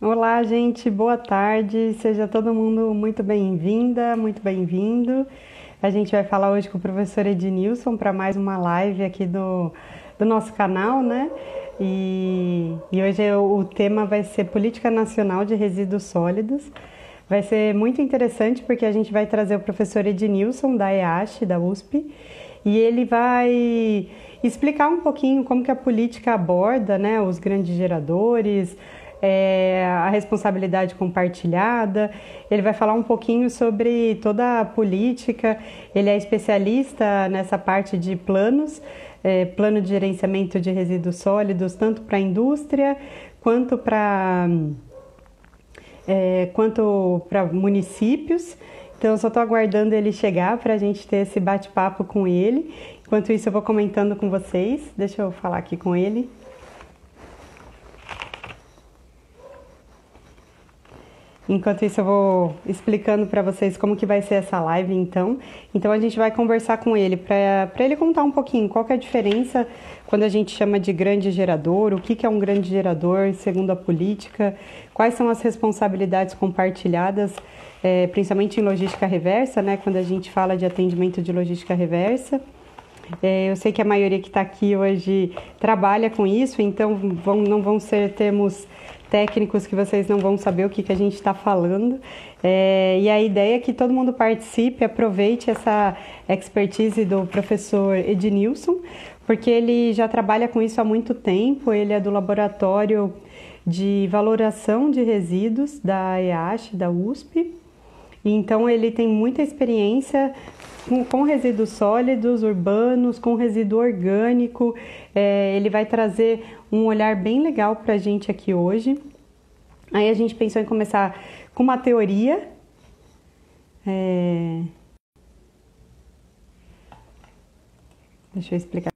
Olá, gente, boa tarde. Seja todo mundo muito bem-vinda, muito bem-vindo. A gente vai falar hoje com o professor Ednilson para mais uma live aqui do nosso canal, né? E hoje o tema vai ser Política Nacional de Resíduos Sólidos. Vai ser muito interessante porque a gente vai trazer o professor Ednilson da EASH, da USP, e ele vai explicar um pouquinho como que a política aborda, né, os grandes geradores, a responsabilidade compartilhada. Ele vai falar um pouquinho sobre toda a política. Ele é especialista nessa parte de planos, plano de gerenciamento de resíduos sólidos, tanto para a indústria quanto para municípios. Então, eu só estou aguardando ele chegar para a gente ter esse bate-papo com ele. Enquanto isso, eu vou comentando com vocês. Deixa eu falar aqui com ele. Enquanto isso, eu vou explicando para vocês como que vai ser essa live, então. Então, a gente vai conversar com ele para ele contar um pouquinho qual que é a diferença quando a gente chama de grande gerador, o que é um grande gerador segundo a política, quais são as responsabilidades compartilhadas, principalmente em logística reversa, né? Quando a gente fala de atendimento de logística reversa. Eu sei que a maioria que está aqui hoje trabalha com isso, então não vão ser termos técnicos que vocês não vão saber o que a gente está falando. E a ideia é que todo mundo participe, aproveite essa expertise do professor Ednilson, porque ele já trabalha com isso há muito tempo. Ele é do laboratório de valoração de resíduos da EASH, da USP. Então ele tem muita experiência com resíduos sólidos, urbanos, com resíduo orgânico. Ele vai trazer um olhar bem legal para a gente aqui hoje. Aí a gente pensou em começar com uma teoria. Deixa eu explicar.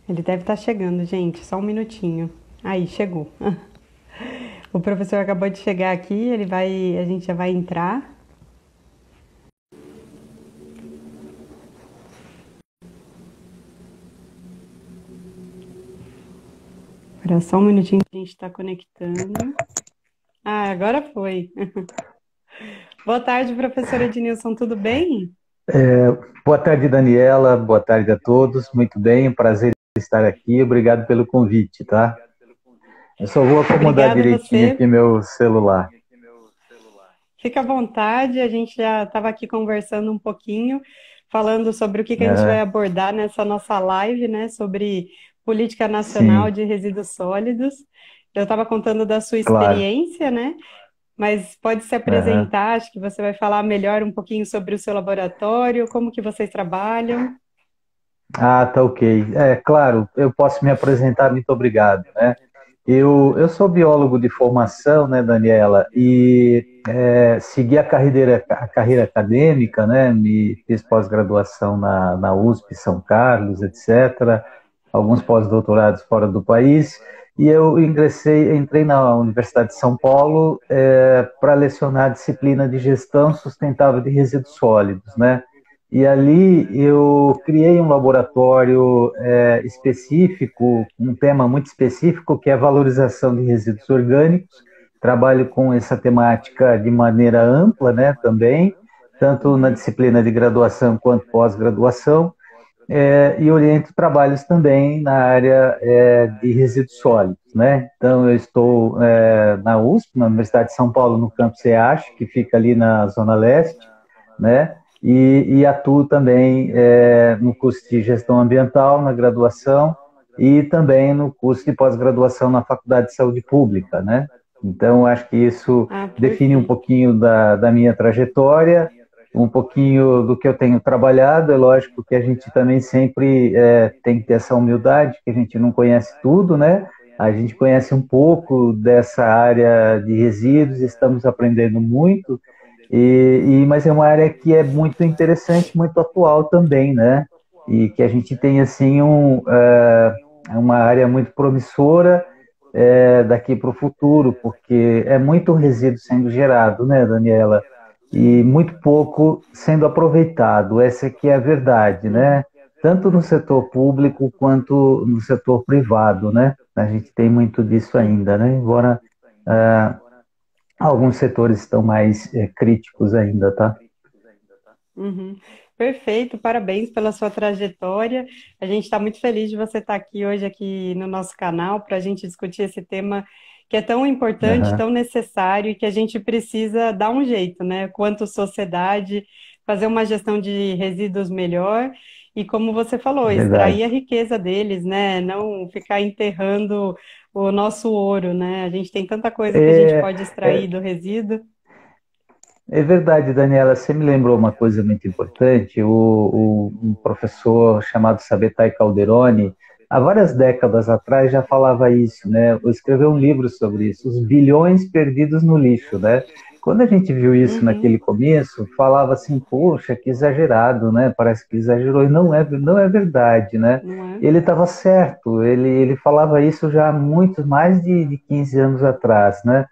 Ele deve estar chegando, gente. Só um minutinho. Aí, chegou. O professor acabou de chegar aqui, a gente já vai entrar. Espera só um minutinho que a gente está conectando. Ah, agora foi. Boa tarde, professora Ednilson, tudo bem? Boa tarde, Daniela. Boa tarde a todos. Muito bem, um prazer estar aqui. Obrigado pelo convite, tá? Eu só vou acomodar Obrigada a direitinho você. aqui meu celular. Fica à vontade, a gente já estava aqui conversando um pouquinho, falando sobre o que a gente vai Aham, abordar nessa nossa live, né? Sobre política nacional sim, de resíduos sólidos. Eu estava contando da sua claro. experiência, né? Mas pode se Aham. apresentar, acho que você vai falar melhor um pouquinho sobre o seu laboratório, como que vocês trabalham. Ah, tá ok. Claro, eu posso me apresentar, muito obrigado, né? Eu sou biólogo de formação, né, Daniela, e segui a carreira acadêmica, né? Me fiz pós-graduação na USP, São Carlos, etc. Alguns pós-doutorados fora do país, e eu entrei na Universidade de São Paulo para lecionar a disciplina de gestão sustentável de resíduos sólidos, né? E ali eu criei um laboratório específico, um tema muito específico, que é a valorização de resíduos orgânicos. Trabalho com essa temática de maneira ampla, né, também, tanto na disciplina de graduação quanto pós-graduação, e oriento trabalhos também na área de resíduos sólidos, né? Então, eu estou na USP, na Universidade de São Paulo, no campus EASH, que fica ali na Zona Leste, né? E atuo também no curso de gestão ambiental, na graduação, e também no curso de pós-graduação na Faculdade de Saúde Pública, né? Então, acho que isso Ah, define um perfeito. pouquinho da minha trajetória, um pouquinho do que eu tenho trabalhado. É lógico que a gente também sempre tem que ter essa humildade, que a gente não conhece tudo, né? A gente conhece um pouco dessa área de resíduos, estamos aprendendo muito, mas é uma área que é muito interessante, muito atual também, né? E que a gente tem, assim, uma área muito promissora, daqui para o futuro, porque é muito resíduo sendo gerado, né, Daniela? E Sim. muito pouco sendo aproveitado. Essa aqui é a verdade, Uhum. né? Tanto no setor público quanto no setor privado, né? A gente tem muito disso Uhum. ainda, né? Embora alguns setores estão mais críticos ainda, tá? Uhum. Perfeito, parabéns pela sua trajetória. A gente está muito feliz de você estar aqui hoje aqui no nosso canal para a gente discutir esse tema que é tão importante, Aham, tão necessário e que a gente precisa dar um jeito, né? Quanto sociedade, fazer uma gestão de resíduos melhor e, como você falou, extrair a verdade. riqueza deles, né? Não ficar enterrando o nosso ouro, né? A gente tem tanta coisa que a gente É, pode extrair é, do resíduo. É verdade, Daniela. Você me lembrou uma coisa muito importante. Um professor chamado Sabetai Calderoni, há várias décadas atrás, já falava isso, né? Escreveu um livro sobre isso, os bilhões perdidos no lixo, né? Quando a gente viu isso Uhum. naquele começo, falava assim, poxa, que exagerado, né? Parece que exagerou. E não é verdade, né? Não é? Ele estava certo, ele falava isso já há mais de 15 anos atrás, né?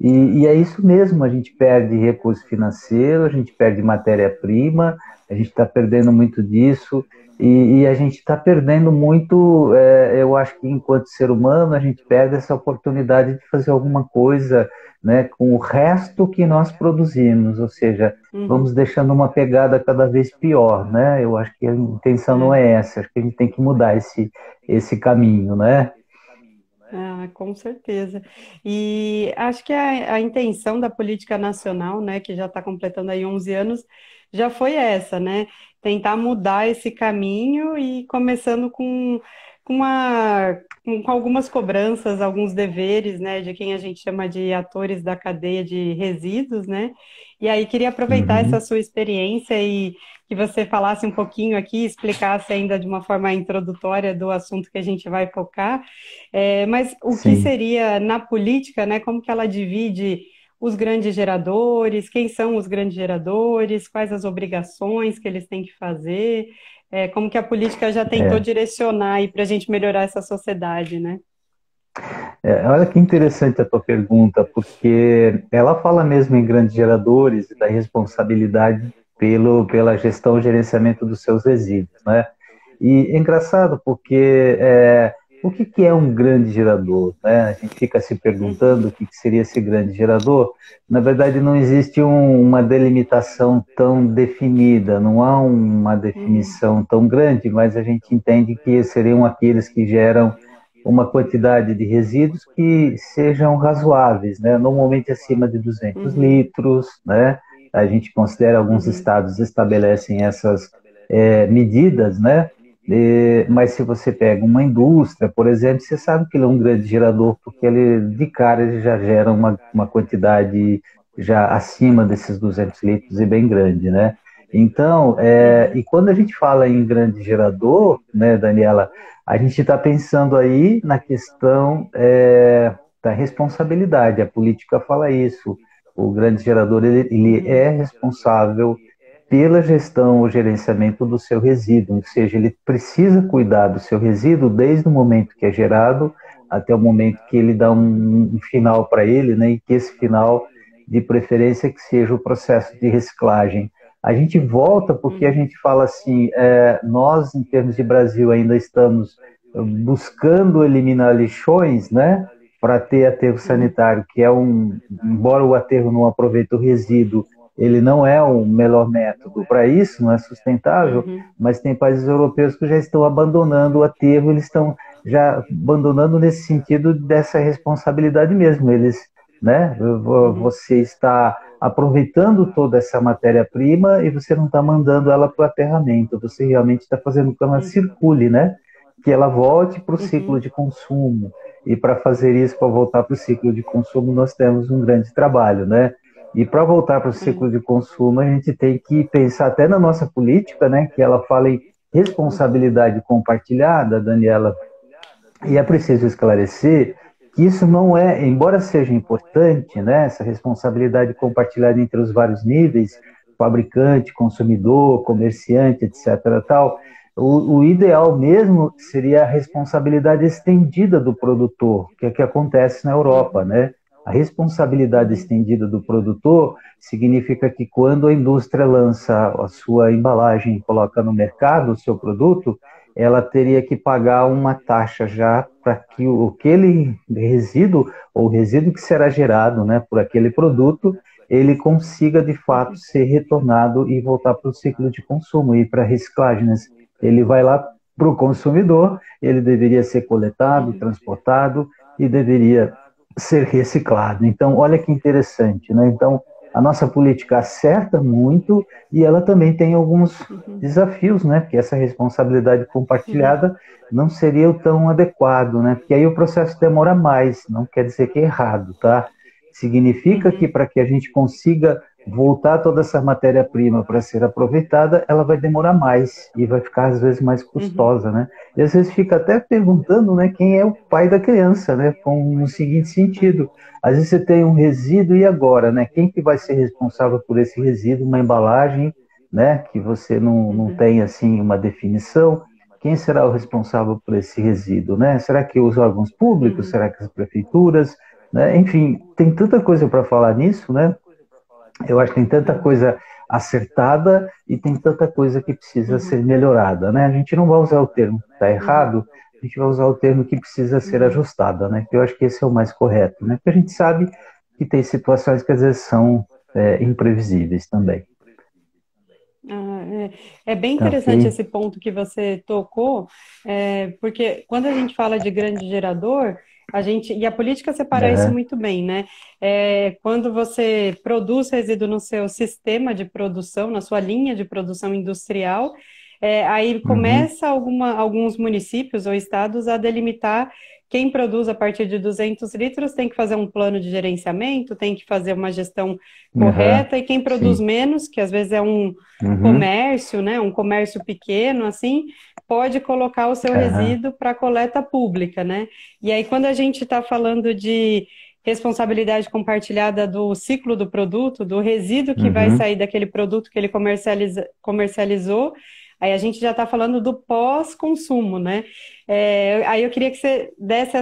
E é isso mesmo, a gente perde recurso financeiro, a gente perde matéria-prima, a gente está perdendo muito disso, e a gente está perdendo muito, eu acho que enquanto ser humano, a gente perde essa oportunidade de fazer alguma coisa, né, com o resto que nós produzimos, ou seja, vamos Uhum. deixando uma pegada cada vez pior, né? Eu acho que a intenção não É. é essa, acho que a gente tem que mudar esse caminho, né? Ah, com certeza. E acho que a intenção da política nacional, né, que já está completando aí 11 anos, já foi essa, né? Tentar mudar esse caminho e começando com algumas cobranças, alguns deveres, né, de quem a gente chama de atores da cadeia de resíduos, né? E aí queria aproveitar essa Uhum, sua experiência e que você falasse um pouquinho aqui, explicasse ainda de uma forma introdutória do assunto que a gente vai focar. Mas o que sim. seria na política, né? Como que ela divide os grandes geradores, quem são os grandes geradores, quais as obrigações que eles têm que fazer, como que a política já tentou É. direcionar aí para a gente melhorar essa sociedade, né? Olha que interessante a tua pergunta, porque ela fala mesmo em grandes geradores e da responsabilidade pela gestão e gerenciamento dos seus resíduos, né? E é engraçado porque o que é um grande gerador, né? A gente fica se perguntando o Uhum, que seria esse grande gerador. Na verdade, não existe uma delimitação tão definida, não há uma uhum, definição tão grande, mas a gente entende que seriam aqueles que geram uma quantidade de resíduos que sejam razoáveis, né? Normalmente acima de 200 uhum, litros, né? A gente considera, alguns uhum, estados estabelecem essas medidas, né? Mas se você pega uma indústria, por exemplo, você sabe que ele é um grande gerador, porque ele, de cara, ele já gera uma quantidade já acima desses 200 litros e bem grande, né? Então, uhum, e quando a gente fala em grande gerador, né, Daniela, a gente está pensando aí na questão da responsabilidade. A política fala isso. O grande gerador ele uhum, é responsável pela gestão ou gerenciamento do seu resíduo, ou seja, ele precisa cuidar do seu resíduo desde o momento que é gerado até o momento que ele dá um final para ele, né? E que esse final, de preferência, que seja o processo de reciclagem. A gente volta porque a uhum, gente fala assim, nós, em termos de Brasil, ainda estamos buscando eliminar lixões, né? Para ter aterro uhum, sanitário, que é embora o aterro não aproveite o resíduo, ele não é o melhor método para isso, não é sustentável, uhum, mas tem países europeus que já estão abandonando o aterro, eles estão já abandonando nesse sentido dessa responsabilidade mesmo. Eles, né? uhum, Você está aproveitando toda essa matéria-prima e você não está mandando ela para o aterramento, você realmente está fazendo com que ela uhum, circule, né? Que ela volte para o ciclo uhum, de consumo. E para fazer isso, para voltar para o ciclo de consumo, nós temos um grande trabalho, né? E para voltar para o ciclo é, de consumo, a gente tem que pensar até na nossa política, né? Que ela fala em responsabilidade compartilhada, Daniela, e é preciso esclarecer que isso não é, embora seja importante, né, essa responsabilidade compartilhada entre os vários níveis, fabricante, consumidor, comerciante, etc., tal, O ideal mesmo seria a responsabilidade estendida do produtor, que é o que acontece na Europa, Uhum, né? A responsabilidade uhum, estendida do produtor significa que quando a indústria lança a sua embalagem e coloca no mercado o seu produto, ela teria que pagar uma taxa já para que aquele resíduo, ou resíduo que será gerado, né, por aquele produto, ele consiga de fato uhum, ser retornado e voltar para o ciclo de consumo e para a reciclagem, né? Ele vai lá para o consumidor, ele deveria ser coletado, uhum, transportado e deveria ser reciclado. Então, olha que interessante, né? Então, a nossa política acerta muito e ela também tem alguns uhum, desafios, né? Porque essa responsabilidade uhum, compartilhada não seria o tão adequado, né? Porque aí o processo demora mais, não quer dizer que é errado, tá? Significa que uhum, para que a gente consiga voltar toda essa matéria-prima para ser aproveitada, ela vai demorar mais e vai ficar às vezes mais uhum, custosa, né? E às vezes fica até perguntando, né, quem é o pai da criança, né? Com no seguinte sentido, às vezes você tem um resíduo e agora, né? Quem que vai ser responsável por esse resíduo? Uma embalagem, né? Que você não uhum, tem assim uma definição. Quem será o responsável por esse resíduo, né? Será que os órgãos públicos? uhum, Será que as prefeituras? Né? Enfim, tem tanta coisa para falar nisso, né? Eu acho que tem tanta uhum, coisa acertada e tem tanta coisa que precisa uhum, ser melhorada, né? A gente não vai usar o termo que está uhum, errado, a gente vai usar o termo que precisa ser uhum. ajustada, né? Que eu acho que esse é o mais correto, né? Porque a gente sabe que tem situações que às vezes são imprevisíveis também. Ah, é bem Tá interessante ok? esse ponto que você tocou, porque quando a gente fala de grande gerador, e a política separa isso Aham. muito bem, né? Quando você produz resíduo no seu sistema de produção, na sua linha de produção industrial, aí Uhum. começa alguns municípios ou estados a delimitar quem produz a partir de 200 litros tem que fazer um plano de gerenciamento, tem que fazer uma gestão Aham. correta, e quem produz Sim. menos, que às vezes é um Uhum. comércio, né, um comércio pequeno, assim, pode colocar o seu Aham. resíduo para coleta pública, né? E aí, quando a gente está falando de responsabilidade compartilhada do ciclo do produto, do resíduo que vai Uhum. sair daquele produto que ele comercializou, aí a gente já está falando do pós-consumo, né? Aí eu queria que você desse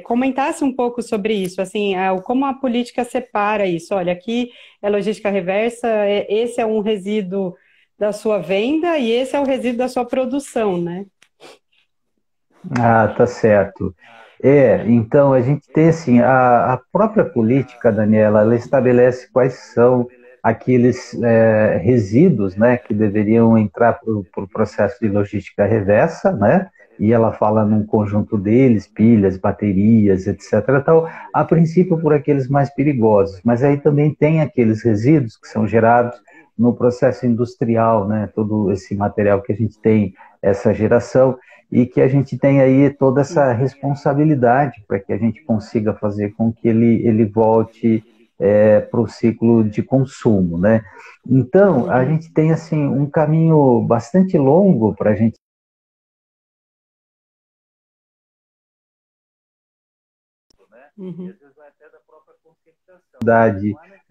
comentasse um pouco sobre isso, assim, como a política separa isso. Olha, aqui é logística reversa, esse é um resíduo da sua venda e esse é o resíduo da sua produção, né? Ah, tá certo. Então a gente tem assim, a própria política, Daniela, ela estabelece quais são aqueles resíduos, né, que deveriam entrar para o processo de logística reversa, né, e ela fala num conjunto deles, pilhas, baterias, etc. Tal, a princípio por aqueles mais perigosos, mas aí também tem aqueles resíduos que são gerados no processo industrial, né, todo esse material que a gente tem, essa geração, e que a gente tem aí toda essa responsabilidade para que a gente consiga fazer com que ele volte para o ciclo de consumo, né? Então, a Uhum, gente tem assim um caminho bastante longo para a gente uhum,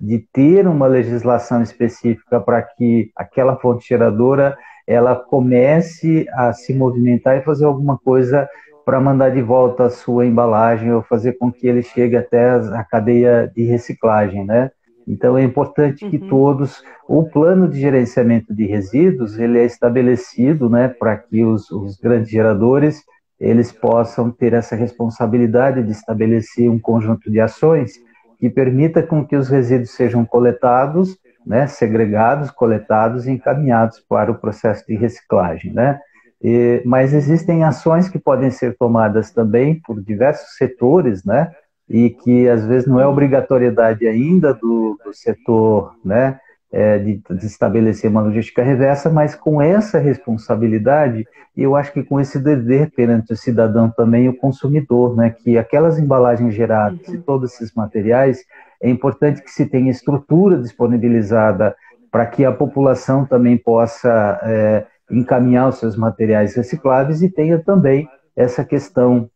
de ter uma legislação específica para que aquela fonte geradora ela comece a se movimentar e fazer alguma coisa para mandar de volta a sua embalagem ou fazer com que ele chegue até a cadeia de reciclagem, né? Então é importante que uhum, todos, o plano de gerenciamento de resíduos, ele é estabelecido, né, para que os grandes geradores eles possam ter essa responsabilidade de estabelecer um conjunto de ações que permita com que os resíduos sejam coletados, né, segregados, coletados e encaminhados para o processo de reciclagem, né? Mas uhum, existem ações que podem ser tomadas também por diversos setores, né? E que às vezes não é uhum, obrigatoriedade ainda do setor, né? De estabelecer uma logística reversa, mas com essa responsabilidade, e eu acho que com esse dever perante o cidadão também, o consumidor, né? Que aquelas embalagens geradas e uhum, todos esses materiais, é importante que se tenha estrutura disponibilizada para que a população também possa encaminhar os seus materiais recicláveis e tenha também essa questão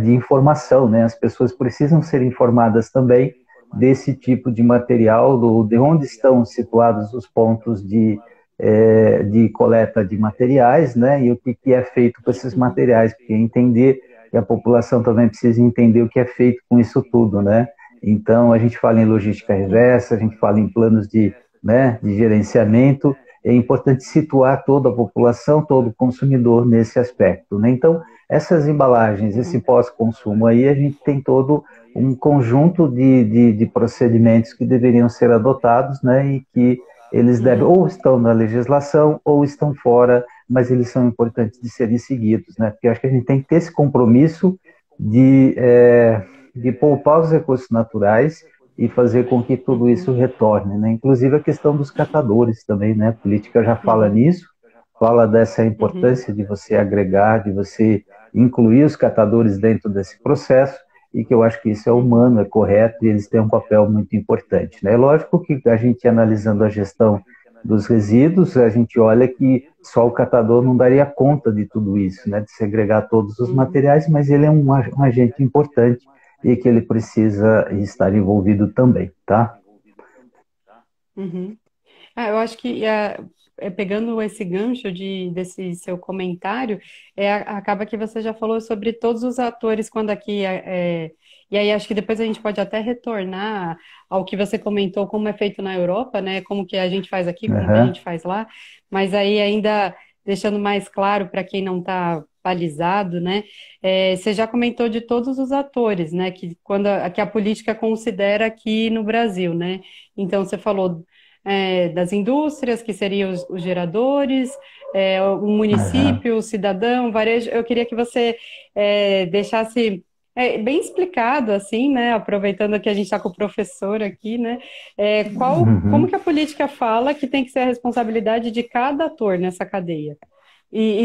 de informação, né? As pessoas precisam ser informadas também desse tipo de material, de onde estão situados os pontos de coleta de materiais, né, e o que é feito com esses materiais, porque entender, e a população também precisa entender o que é feito com isso tudo, né? Então, a gente fala em logística reversa, a gente fala em planos né, de gerenciamento, é importante situar toda a população, todo o consumidor nesse aspecto, né? Então, essas embalagens, esse pós-consumo aí, a gente tem todo um conjunto de procedimentos que deveriam ser adotados, né, e que eles devem, ou estão na legislação, ou estão fora, mas eles são importantes de serem seguidos, né? Porque eu acho que a gente tem que ter esse compromisso de poupar os recursos naturais e fazer com que tudo isso retorne, né? Inclusive a questão dos catadores também, né? A política já fala nisso, fala dessa importância de você agregar, de você incluir os catadores dentro desse processo, e que eu acho que isso é humano, é correto, e eles têm um papel muito importante, né? É lógico que a gente, analisando a gestão dos resíduos, a gente olha que só o catador não daria conta de tudo isso, né? De segregar todos os materiais, mas ele é um agente importante e que ele precisa estar envolvido também, tá? Uhum. Eu acho que pegando esse gancho desse seu comentário, acaba que você já falou sobre todos os atores quando aqui e aí acho que depois a gente pode até retornar ao que você comentou, como é feito na Europa, né? Como que a gente faz aqui, como que a Uhum. gente faz lá, mas aí ainda deixando mais claro para quem não está balizado, né? Você já comentou de todos os atores, né? Que a política considera aqui no Brasil, né? Então você falou das indústrias, que seriam os geradores, o Uhum. município, o cidadão, o varejo. Eu queria que você deixasse bem explicado, assim, né? Aproveitando que a gente está com o professor aqui, né? Como que Uhum. a política fala que tem que ser a responsabilidade de cada ator nessa cadeia?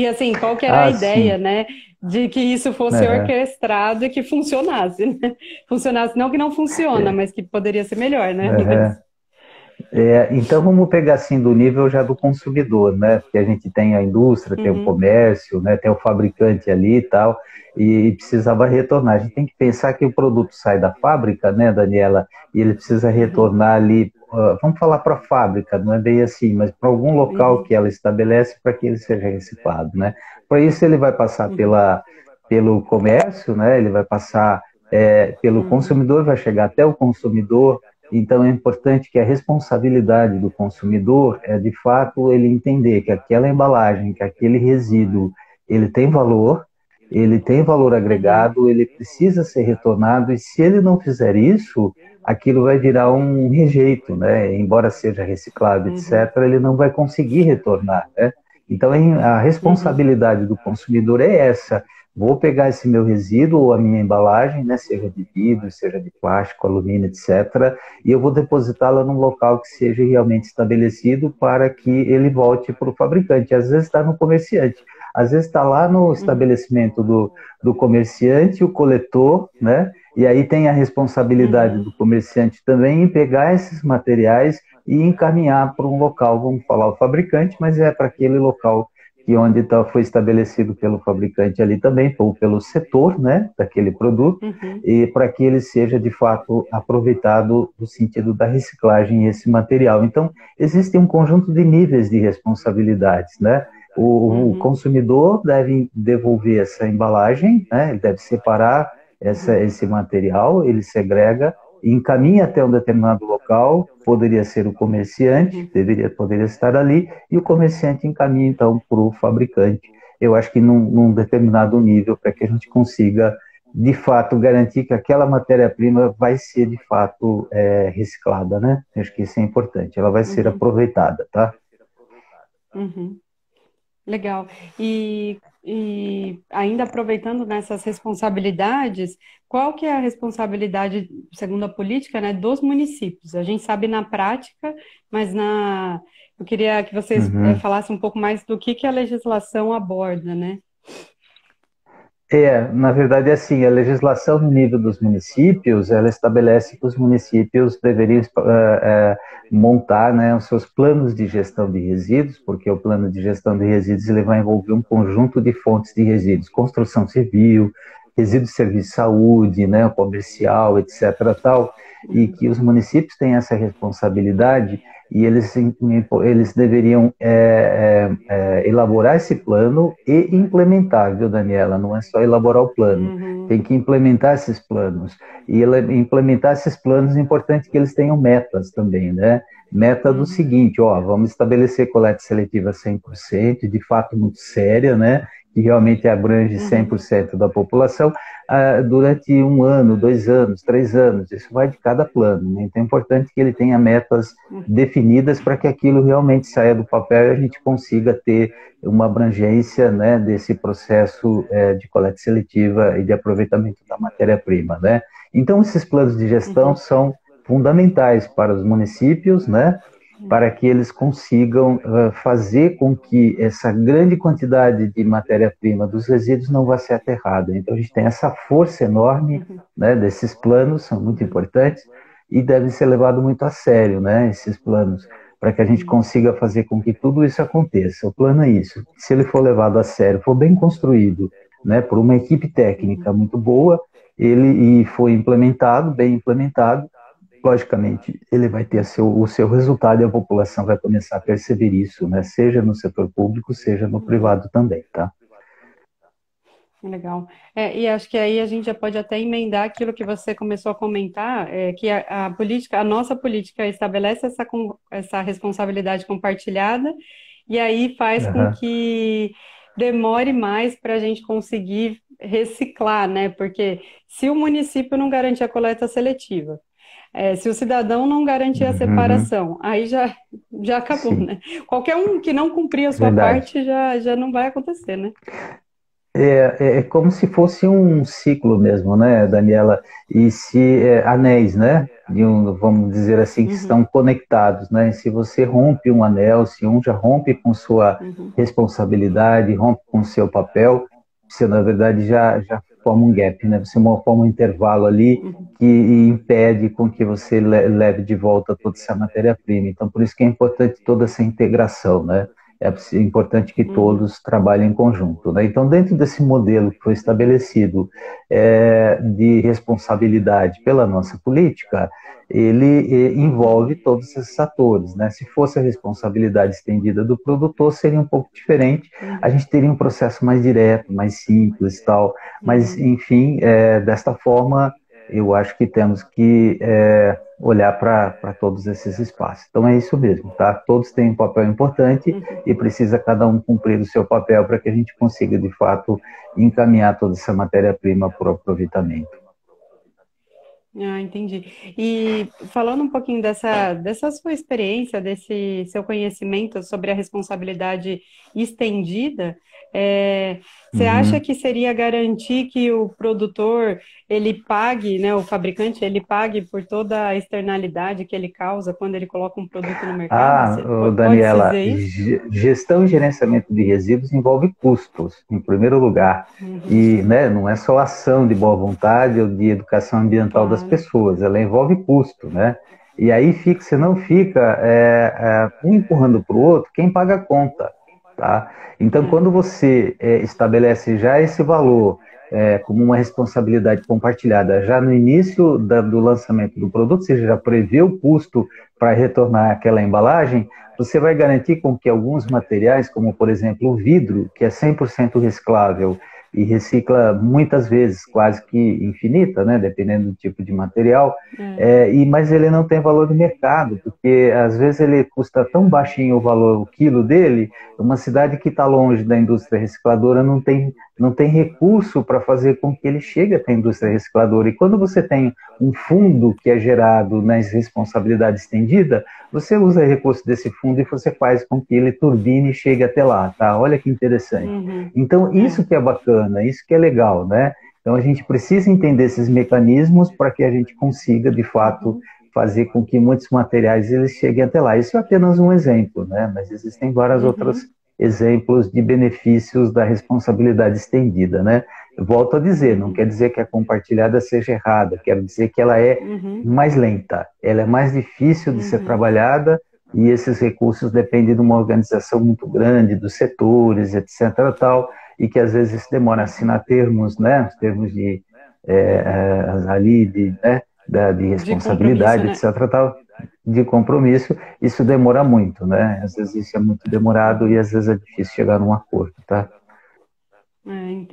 Assim, qual que era a Ah, ideia, sim. né? De que isso fosse Uhum. orquestrado e que funcionasse, né? Funcionasse, não que não funciona, mas que poderia ser melhor, né? Uhum. Então vamos pegar assim do nível já do consumidor, né? Porque a gente tem a indústria, tem o Uhum, comércio, né? Tem o fabricante ali e tal, e precisava retornar. A gente tem que pensar que o produto sai da fábrica, né, Daniela, e ele precisa uhum, retornar ali, vamos falar para a fábrica, não é bem assim, mas para algum local uhum, que ela estabelece para que ele seja reciclado, né? Para isso ele vai passar uhum, pelo comércio, né? Ele vai passar pelo uhum, consumidor, vai chegar até o consumidor. Então é importante que a responsabilidade do consumidor é de fato ele entender que aquela embalagem, que aquele resíduo, ele tem valor uhum, agregado, ele precisa ser retornado e se ele não fizer isso, aquilo vai virar um rejeito, né? Embora seja reciclado, uhum, etc., ele não vai conseguir retornar, né? Então a uhum, responsabilidade do consumidor é essa. Vou pegar esse meu resíduo ou a minha embalagem, né, seja de vidro, seja de plástico, alumínio, etc., e eu vou depositá-la num local que seja realmente estabelecido para que ele volte para o fabricante. Às vezes está no comerciante, às vezes está lá no uhum, estabelecimento do comerciante, o coletor, né? E aí tem a responsabilidade uhum, do comerciante também em pegar esses materiais e encaminhar para um local, vamos falar o fabricante, mas é para aquele local que onde foi estabelecido pelo fabricante ali também, ou pelo setor, né, daquele produto, uhum, e para que ele seja de fato aproveitado no sentido da reciclagem esse material. Então, existe um conjunto de níveis de responsabilidades, né? O uhum, consumidor deve devolver essa embalagem, né? Ele deve separar uhum, esse material, ele segrega e encaminha até um determinado local, poderia ser o comerciante, uhum, poderia estar ali, e o comerciante encaminha então para o fabricante. Eu acho que num determinado nível, para que a gente consiga de fato garantir que aquela matéria-prima vai ser de fato reciclada, né? Acho que isso é importante, ela vai ser uhum, aproveitada, tá? uhum. Legal. Ainda aproveitando nessas responsabilidades, qual que é a responsabilidade, segundo a política, né, dos municípios? A gente sabe na prática, mas eu queria que vocês Uhum. falassem um pouco mais do que a legislação aborda, né? Na verdade, é assim, a legislação no nível dos municípios, ela estabelece que os municípios deveriam montar, né, os seus planos de gestão de resíduos, porque o plano de gestão de resíduos ele vai envolver um conjunto de fontes de resíduos, construção civil, resíduo de serviço de saúde, né, comercial, etc. tal, e que os municípios têm essa responsabilidade e eles deveriam elaborar esse plano e implementar, viu, Daniela? Não é só elaborar o plano, tem que implementar esses planos. E implementar esses planos é importante que eles tenham metas também, né? Meta do seguinte, ó, vamos estabelecer coleta seletiva 100%, de fato muito séria, né? Que realmente abrange 100% da população, durante 1 ano, 2 anos, 3 anos, isso vai de cada plano, né? Então é importante que ele tenha metas definidas para que aquilo realmente saia do papel e a gente consiga ter uma abrangência, né, desse processo de coleta seletiva e de aproveitamento da matéria-prima, né? Então esses planos de gestão são fundamentais para os municípios, né, para que eles consigam fazer com que essa grande quantidade de matéria-prima dos resíduos não vá ser aterrada. Então, a gente tem essa força enorme, né, desses planos, são muito importantes, e devem ser levados muito a sério, né, esses planos, para que a gente consiga fazer com que tudo isso aconteça. O plano é isso. Se ele for levado a sério, for bem construído, né, por uma equipe técnica muito boa, ele foi implementado, bem implementado, logicamente, ele vai ter o seu resultado e a população vai começar a perceber isso, né? Seja no setor público, seja no privado também, tá? Legal. E acho que aí a gente já pode até emendar aquilo que você começou a comentar, que a política, a nossa política estabelece essa responsabilidade compartilhada e aí faz com que demore mais para a gente conseguir reciclar, né? Porque se o município não garante a coleta seletiva, se o cidadão não garantir a separação, aí já acabou, Sim, né? Qualquer um que não cumprir a é sua verdade. parte já não vai acontecer, né? É como se fosse um ciclo mesmo, né, Daniela? E se anéis, né? Vamos dizer assim, que estão conectados, né? E se você rompe um anel, se um já rompe com sua responsabilidade, rompe com seu papel, você na verdade já forma um gap, né? Você forma um intervalo ali que impede com que você leve de volta toda essa matéria-prima. Então, por isso que é importante toda essa integração, né? É importante que todos trabalhem em conjunto, né? Então, dentro desse modelo que foi estabelecido de responsabilidade pela nossa política, ele envolve todos esses atores, né? Se fosse a responsabilidade estendida do produtor, seria um pouco diferente, a gente teria um processo mais direto, mais simples e tal, mas, enfim, desta forma, eu acho que temos que olhar para todos esses espaços. Então é isso mesmo, tá? Todos têm um papel importante e precisa cada um cumprir o seu papel para que a gente consiga, de fato, encaminhar toda essa matéria-prima para o aproveitamento. Ah, entendi. E falando um pouquinho dessa sua experiência, desse seu conhecimento sobre a responsabilidade estendida, você acha Uhum. que seria garantir que o produtor ele pague, né, o fabricante ele pague por toda a externalidade que ele causa quando ele coloca um produto no mercado? Pode-se Daniela, dizer isso? gestão e gerenciamento de resíduos envolve custos, em primeiro lugar. E, né, não é só ação de boa vontade ou de educação ambiental das Claro. pessoas, ela envolve custo, né? E aí você não fica um empurrando para o outro, quem paga a conta, tá? Então, quando você estabelece já esse valor como uma responsabilidade compartilhada já no início do lançamento do produto, você já prevê o custo para retornar aquela embalagem, você vai garantir com que alguns materiais, como por exemplo o vidro, que é 100% reciclável e recicla muitas vezes, quase que infinita, né, dependendo do tipo de material, mas ele não tem valor de mercado, porque às vezes ele custa tão baixinho o valor, o quilo dele, uma cidade que está longe da indústria recicladora não tem recurso para fazer com que ele chegue até a indústria recicladora. E quando você tem um fundo que é gerado na responsabilidade estendida, você usa recurso desse fundo e você faz com que ele turbine e chegue até lá, tá? Olha que interessante. Então, isso que é bacana, isso que é legal, né? Então, a gente precisa entender esses mecanismos para que a gente consiga, de fato, fazer com que muitos materiais eles cheguem até lá. Isso é apenas um exemplo, né? Mas existem vários outros exemplos de benefícios da responsabilidade estendida, né? Eu volto a dizer, não quer dizer que a compartilhada seja errada, quero dizer que ela é mais lenta, ela é mais difícil de ser trabalhada e esses recursos dependem de uma organização muito grande, dos setores, etc. tal, e que às vezes demora a assinar termos, né, os termos de ali de De compromisso, responsabilidade, né? etc, tal, de compromisso, isso demora muito, né? Às vezes isso é muito demorado e às vezes é difícil chegar num acordo, tá?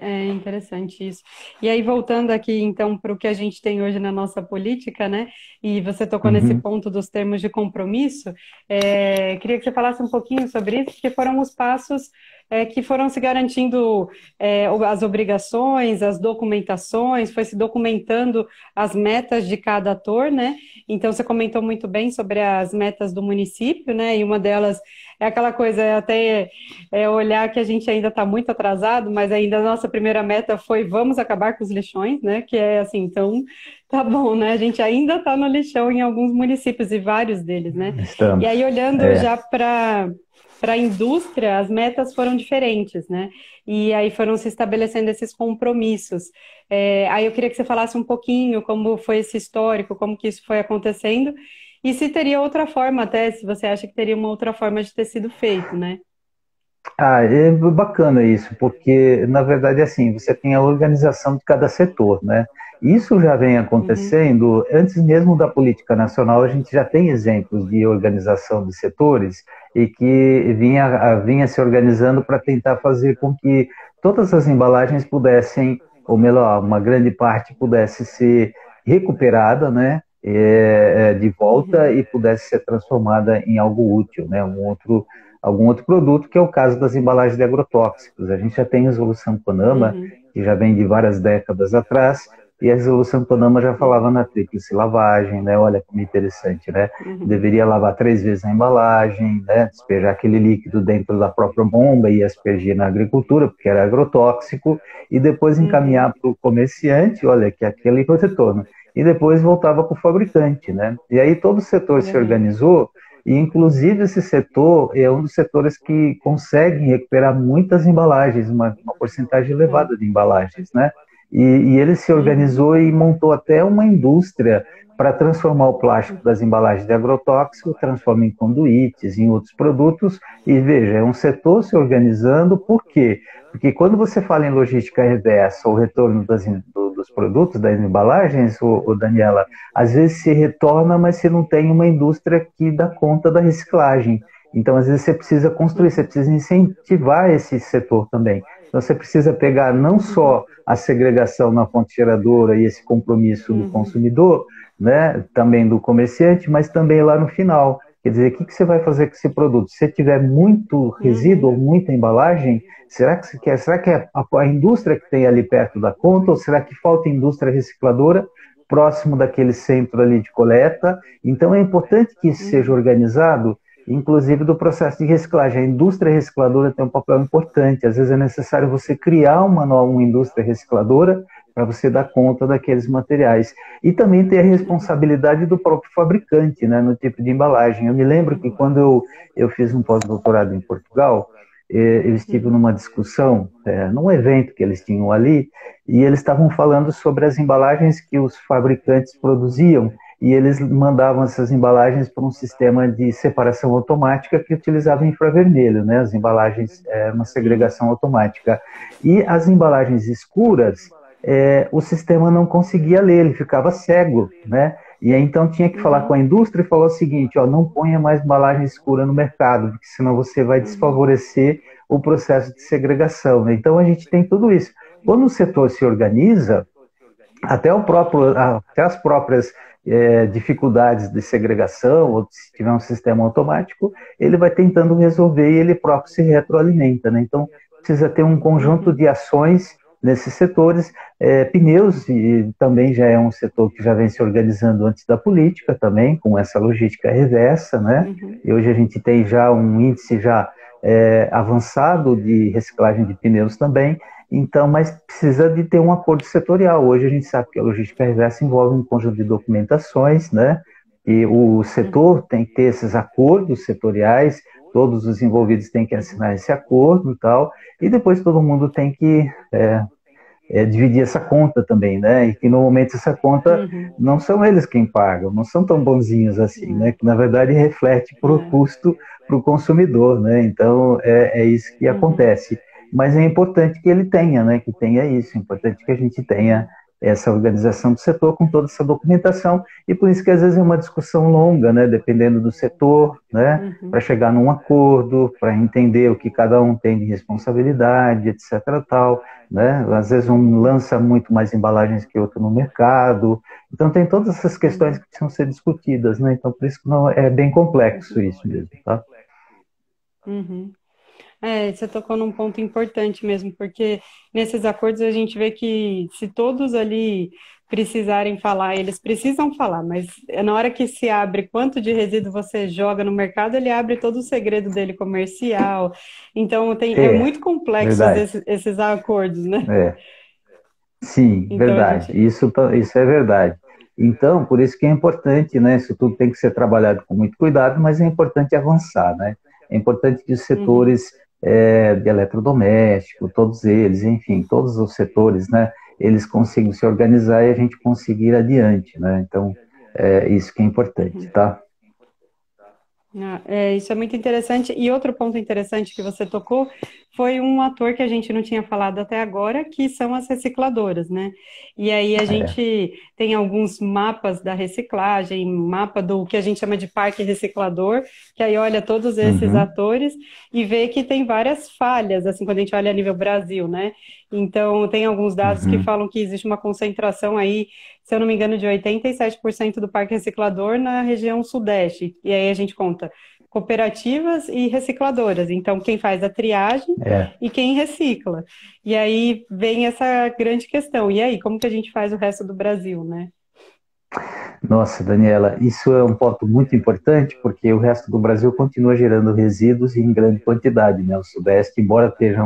É interessante isso. E aí, voltando aqui, então, para o que a gente tem hoje na nossa política, né? E você tocou nesse Uhum. ponto dos termos de compromisso, queria que você falasse um pouquinho sobre isso, porque foram os passos que foram se garantindo as obrigações, as documentações, foi se documentando as metas de cada ator, né? Então, você comentou muito bem sobre as metas do município, né? E uma delas é aquela coisa, até olhar que a gente ainda está muito atrasado, mas ainda a nossa primeira meta foi vamos acabar com os lixões, né? Que é assim, então tá bom, né? A gente ainda está no lixão em alguns municípios e vários deles, né? E aí Estamos. olhando já para a indústria, as metas foram diferentes, né? E aí foram se estabelecendo esses compromissos. Aí eu queria que você falasse um pouquinho como foi esse histórico, como que isso foi acontecendo, e se teria outra forma até, se você acha que teria uma outra forma de ter sido feito, né? Ah, é bacana isso, porque na verdade assim, você tem a organização de cada setor, né? Isso já vem Uhum, acontecendo antes mesmo da política nacional, a gente já tem exemplos de organização de setores e que vinha se organizando para tentar fazer com que todas as embalagens pudessem, ou melhor, uma grande parte pudesse ser recuperada, né? De volta uhum, e pudesse ser transformada em algo útil, né? Algum outro produto, que é o caso das embalagens de agrotóxicos. A gente já tem a resolução CONAMA, uhum, que já vem de várias décadas atrás, e a resolução CONAMA já falava uhum, na tríplice lavagem, né? Olha como interessante, né? uhum, Deveria lavar 3 vezes a embalagem, né? Despejar aquele líquido dentro da própria bomba e aspergir na agricultura, porque era agrotóxico, e depois uhum, encaminhar para o comerciante, olha, que é aquele retorno, e depois voltava para o fabricante, né? E aí todo o setor se uhum, organizou e, inclusive, esse setor é um dos setores que conseguem recuperar muitas embalagens, uma porcentagem é, elevada de embalagens, né? E ele se uhum, organizou e montou até uma indústria para transformar o plástico uhum, das embalagens de agrotóxico, transforma em conduítes, em outros produtos. E veja, é um setor se organizando, por quê? Porque quando você fala em logística reversa, o retorno dos produtos, das embalagens, Daniela, às vezes se retorna, mas você não tem uma indústria que dá conta da reciclagem. Então, às vezes, você precisa construir, você uhum, precisa incentivar esse setor também. Então, você precisa pegar não uhum, só a segregação na fonte geradora e esse compromisso do uhum, consumidor, né, também do comerciante, mas também lá no final. Quer dizer, o que você vai fazer com esse produto? Se tiver muito resíduo uhum, ou muita embalagem, será que é a indústria que tem ali perto da conta, ou será que falta indústria recicladora próximo daquele centro ali de coleta? Então é importante que isso seja uhum, organizado, inclusive do processo de reciclagem. A indústria recicladora tem um papel importante. Às vezes é necessário você criar uma indústria recicladora para você dar conta daqueles materiais. E também ter a responsabilidade do próprio fabricante, né, no tipo de embalagem. Eu me lembro que quando eu fiz um pós-doutorado em Portugal, eu estive uhum, numa discussão, num evento que eles tinham ali, e eles estavam falando sobre as embalagens que os fabricantes produziam, e eles mandavam essas embalagens para um sistema de separação automática que utilizava infravermelho, né? As embalagens, uma uhum, segregação automática. E as embalagens escuras, o sistema não conseguia ler, ele ficava cego, né? E aí, então tinha que falar com uhum, a indústria e falar o seguinte, ó, não ponha mais embalagem escura no mercado, porque senão você vai uhum, desfavorecer o processo de segregação, né? Então a gente tem tudo isso. Quando o setor se organiza, até as próprias dificuldades de segregação, ou se tiver um sistema automático, ele vai tentando resolver e ele próprio se retroalimenta, né? Então, precisa ter um conjunto uhum, de ações nesses setores. Pneus e também já é um setor que já vem se organizando antes da política também, com essa logística reversa, né? uhum, E hoje a gente tem já um índice já avançado de reciclagem de pneus também. Então, mas precisa de ter um acordo setorial. Hoje a gente sabe que a logística reversa envolve um conjunto de documentações, né? E o uhum, setor tem que ter esses acordos setoriais, todos os envolvidos têm que uhum, assinar esse acordo e tal, e depois todo mundo tem que dividir essa conta também, né? E que no momento essa conta uhum, não são eles quem pagam, não são tão bonzinhos assim, né? Que na verdade reflete para o é, custo para o consumidor, né? Então é isso que uhum, acontece. mas é importante que ele tenha, né, que tenha isso, é importante que a gente tenha essa organização do setor com toda essa documentação, e por isso que às vezes é uma discussão longa, né, dependendo do setor, né, para Uhum. chegar num acordo, para entender o que cada um tem de responsabilidade, etc. tal, né? Às vezes um lança muito mais embalagens que outro no mercado, então tem todas essas questões Uhum. que precisam ser discutidas, né? Então por isso que não é bem complexo Uhum. isso mesmo, tá? Uhum. É, você tocou num ponto importante mesmo, porque nesses acordos a gente vê que se todos ali precisarem falar, eles precisam falar, mas na hora que se abre quanto de resíduo você joga no mercado, ele abre todo o segredo dele comercial. Então é É, muito complexos verdade. esses acordos, né? É, sim, Então a verdade. gente. Isso é verdade. Então, por isso que é importante, né? Isso tudo tem que ser trabalhado com muito cuidado, mas é importante avançar, né? É importante que os Uhum, setores de eletrodoméstico, todos eles, enfim, todos os setores, né? Eles consigam se organizar e a gente conseguir adiante, né? Então, é isso que é importante, uhum. tá? Isso é muito interessante. E outro ponto interessante que você tocou foi um ator que a gente não tinha falado até agora, que são as recicladoras, né? E aí a É. gente tem alguns mapas da reciclagem, mapa do que a gente chama de parque reciclador, que aí olha todos esses Uhum, atores e vê que tem várias falhas, assim, quando a gente olha a nível Brasil, né? Então, tem alguns dados que uhum. falam que existe uma concentração aí, se eu não me engano, de 87% do parque reciclador na região sudeste. E aí a gente conta cooperativas e recicladoras. Então, quem faz a triagem É. e quem recicla. E aí vem essa grande questão. E aí, como que a gente faz o resto do Brasil, né? Nossa, Daniela, isso é um ponto muito importante, porque o resto do Brasil continua gerando resíduos em grande quantidade, né? O Sudeste, embora esteja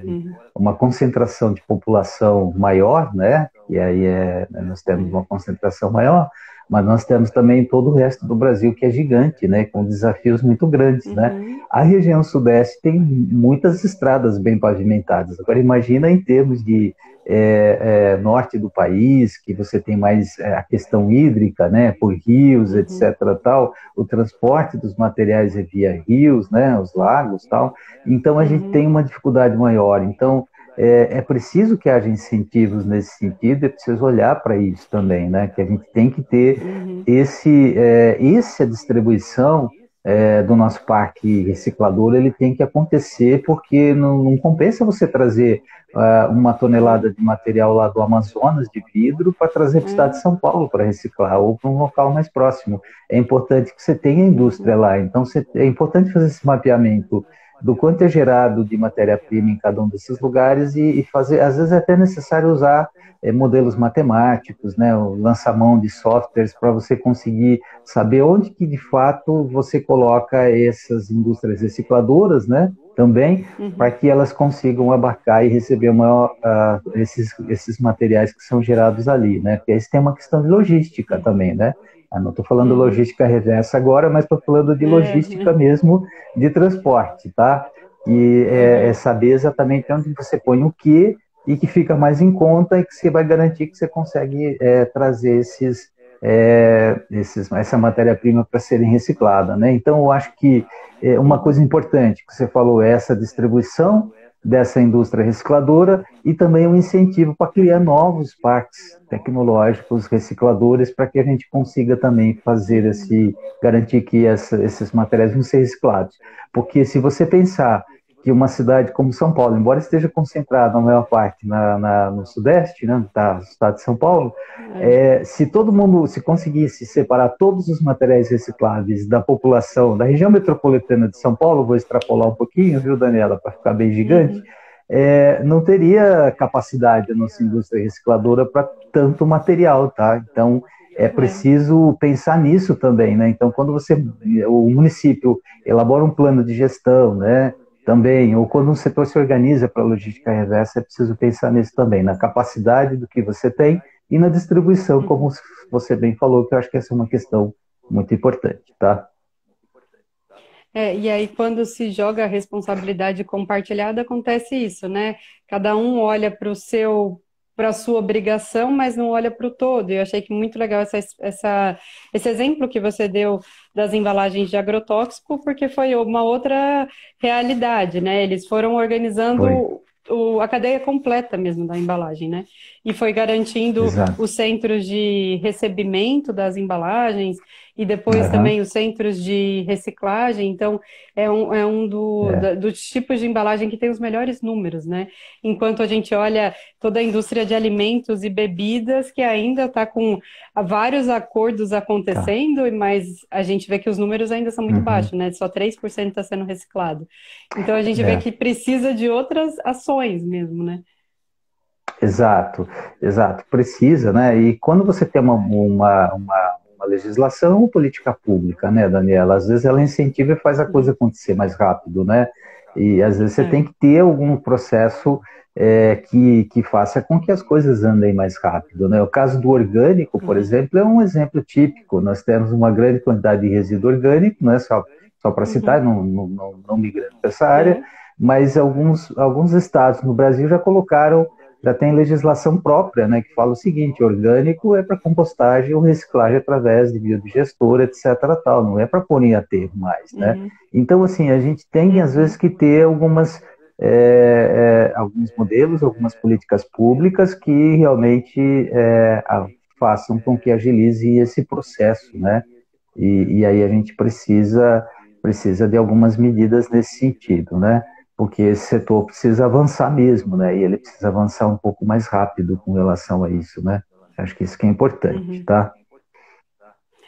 Uhum, uma concentração de população maior, né? E aí nós temos uma concentração maior, mas nós temos também todo o resto do Brasil que é gigante, né? Com desafios muito grandes, né? uhum, A região Sudeste tem muitas estradas bem pavimentadas. Agora imagina em termos de norte do país, que você tem mais a questão hídrica, né, por rios, uhum, etc. Tal, o transporte dos materiais é via rios, né, os lagos, tal. Então a gente tem uhum, uma dificuldade maior. Então é preciso que haja incentivos nesse sentido, é preciso olhar para isso também, né, que a gente tem que ter uhum, essa distribuição do nosso parque reciclador, ele tem que acontecer porque não compensa você trazer uma é, tonelada de material lá do Amazonas de vidro para trazer para o estado de é, São Paulo para reciclar ou para um local mais próximo. É importante que você tenha indústria uhum, lá, então é importante fazer esse mapeamento do quanto é gerado de matéria-prima em cada um desses lugares e fazer, às vezes é até necessário usar modelos matemáticos, né, o lançamão de softwares para você conseguir saber onde que de fato você coloca essas indústrias recicladoras, né, também, para uhum, que elas consigam abarcar e receber maior, esses materiais que são gerados ali, né? Porque aí tem uma questão de logística também, né? Eu não estou falando uhum, logística reversa agora, mas estou falando de logística é, mesmo de transporte, tá? E é uhum, saber exatamente onde você põe o que e que fica mais em conta e que você vai garantir que você consegue trazer essa matéria-prima para serem reciclada, né? Então, eu acho que uma coisa uhum, importante que você falou é essa distribuição dessa indústria recicladora e também um incentivo para criar novos parques tecnológicos recicladores para que a gente consiga também fazer uhum, garantir que esses materiais vão ser reciclados. Porque se você pensar que uma cidade como São Paulo, embora esteja concentrada na maior parte no Sudeste, né, do estado de São Paulo, é, se todo mundo se conseguisse separar todos os materiais recicláveis da população da região metropolitana de São Paulo, vou extrapolar um pouquinho, viu, Daniela, para ficar bem gigante, uhum, não teria capacidade a nossa indústria recicladora para tanto material, tá? Então é é, preciso pensar nisso também, né? Então quando o município elabora um plano de gestão, né? Também, ou quando um setor se organiza para logística reversa, é preciso pensar nisso também, na capacidade do que você tem e na distribuição, como uhum. você bem falou, que eu acho que essa é uma questão muito importante, tá? E aí, quando se joga a responsabilidade compartilhada, acontece isso, né? Cada um olha para a sua obrigação, mas não olha para o todo. E eu achei que muito legal esse exemplo que você deu das embalagens de agrotóxico, porque foi uma outra realidade, né? Eles foram Foi, organizando a cadeia completa mesmo da embalagem, né? E foi garantindo exato. os centros de recebimento das embalagens e depois Aham, também os centros de reciclagem. Então, é, dos tipos de embalagem que tem os melhores números, né? Enquanto a gente olha toda a indústria de alimentos e bebidas, que ainda está com vários acordos tá. acontecendo, mas a gente vê que os números ainda são muito Uhum, baixos, né? Só 3% está sendo reciclado. Então a gente vê é. que precisa de outras ações mesmo, né? Exato, exato, precisa, né? E quando você tem uma legislação, uma política pública, né, Daniela? Às vezes ela incentiva e faz a coisa Uhum. acontecer mais rápido, né? E às vezes você tem É. que ter algum processo que faça com que as coisas andem mais rápido, né? O caso do orgânico, por Uhum. exemplo, é um exemplo típico. Nós temos uma grande quantidade de resíduo orgânico, né? Só para citar, Uhum. não migrando para essa área, Uhum. mas alguns estados no Brasil já tem legislação própria, né, que fala o seguinte: orgânico é para compostagem ou reciclagem através de biodigestor, etc. Tal, não é para pôr em aterro mais, né? Uhum. Então, assim, a gente tem às vezes Uhum. que ter alguns modelos, algumas políticas públicas que realmente façam com que agilize esse processo, né? E aí a gente precisa de algumas medidas nesse sentido, né? Porque esse setor precisa avançar mesmo, né? E ele precisa avançar um pouco mais rápido com relação a isso, né? Acho que isso que é importante, Uhum. tá?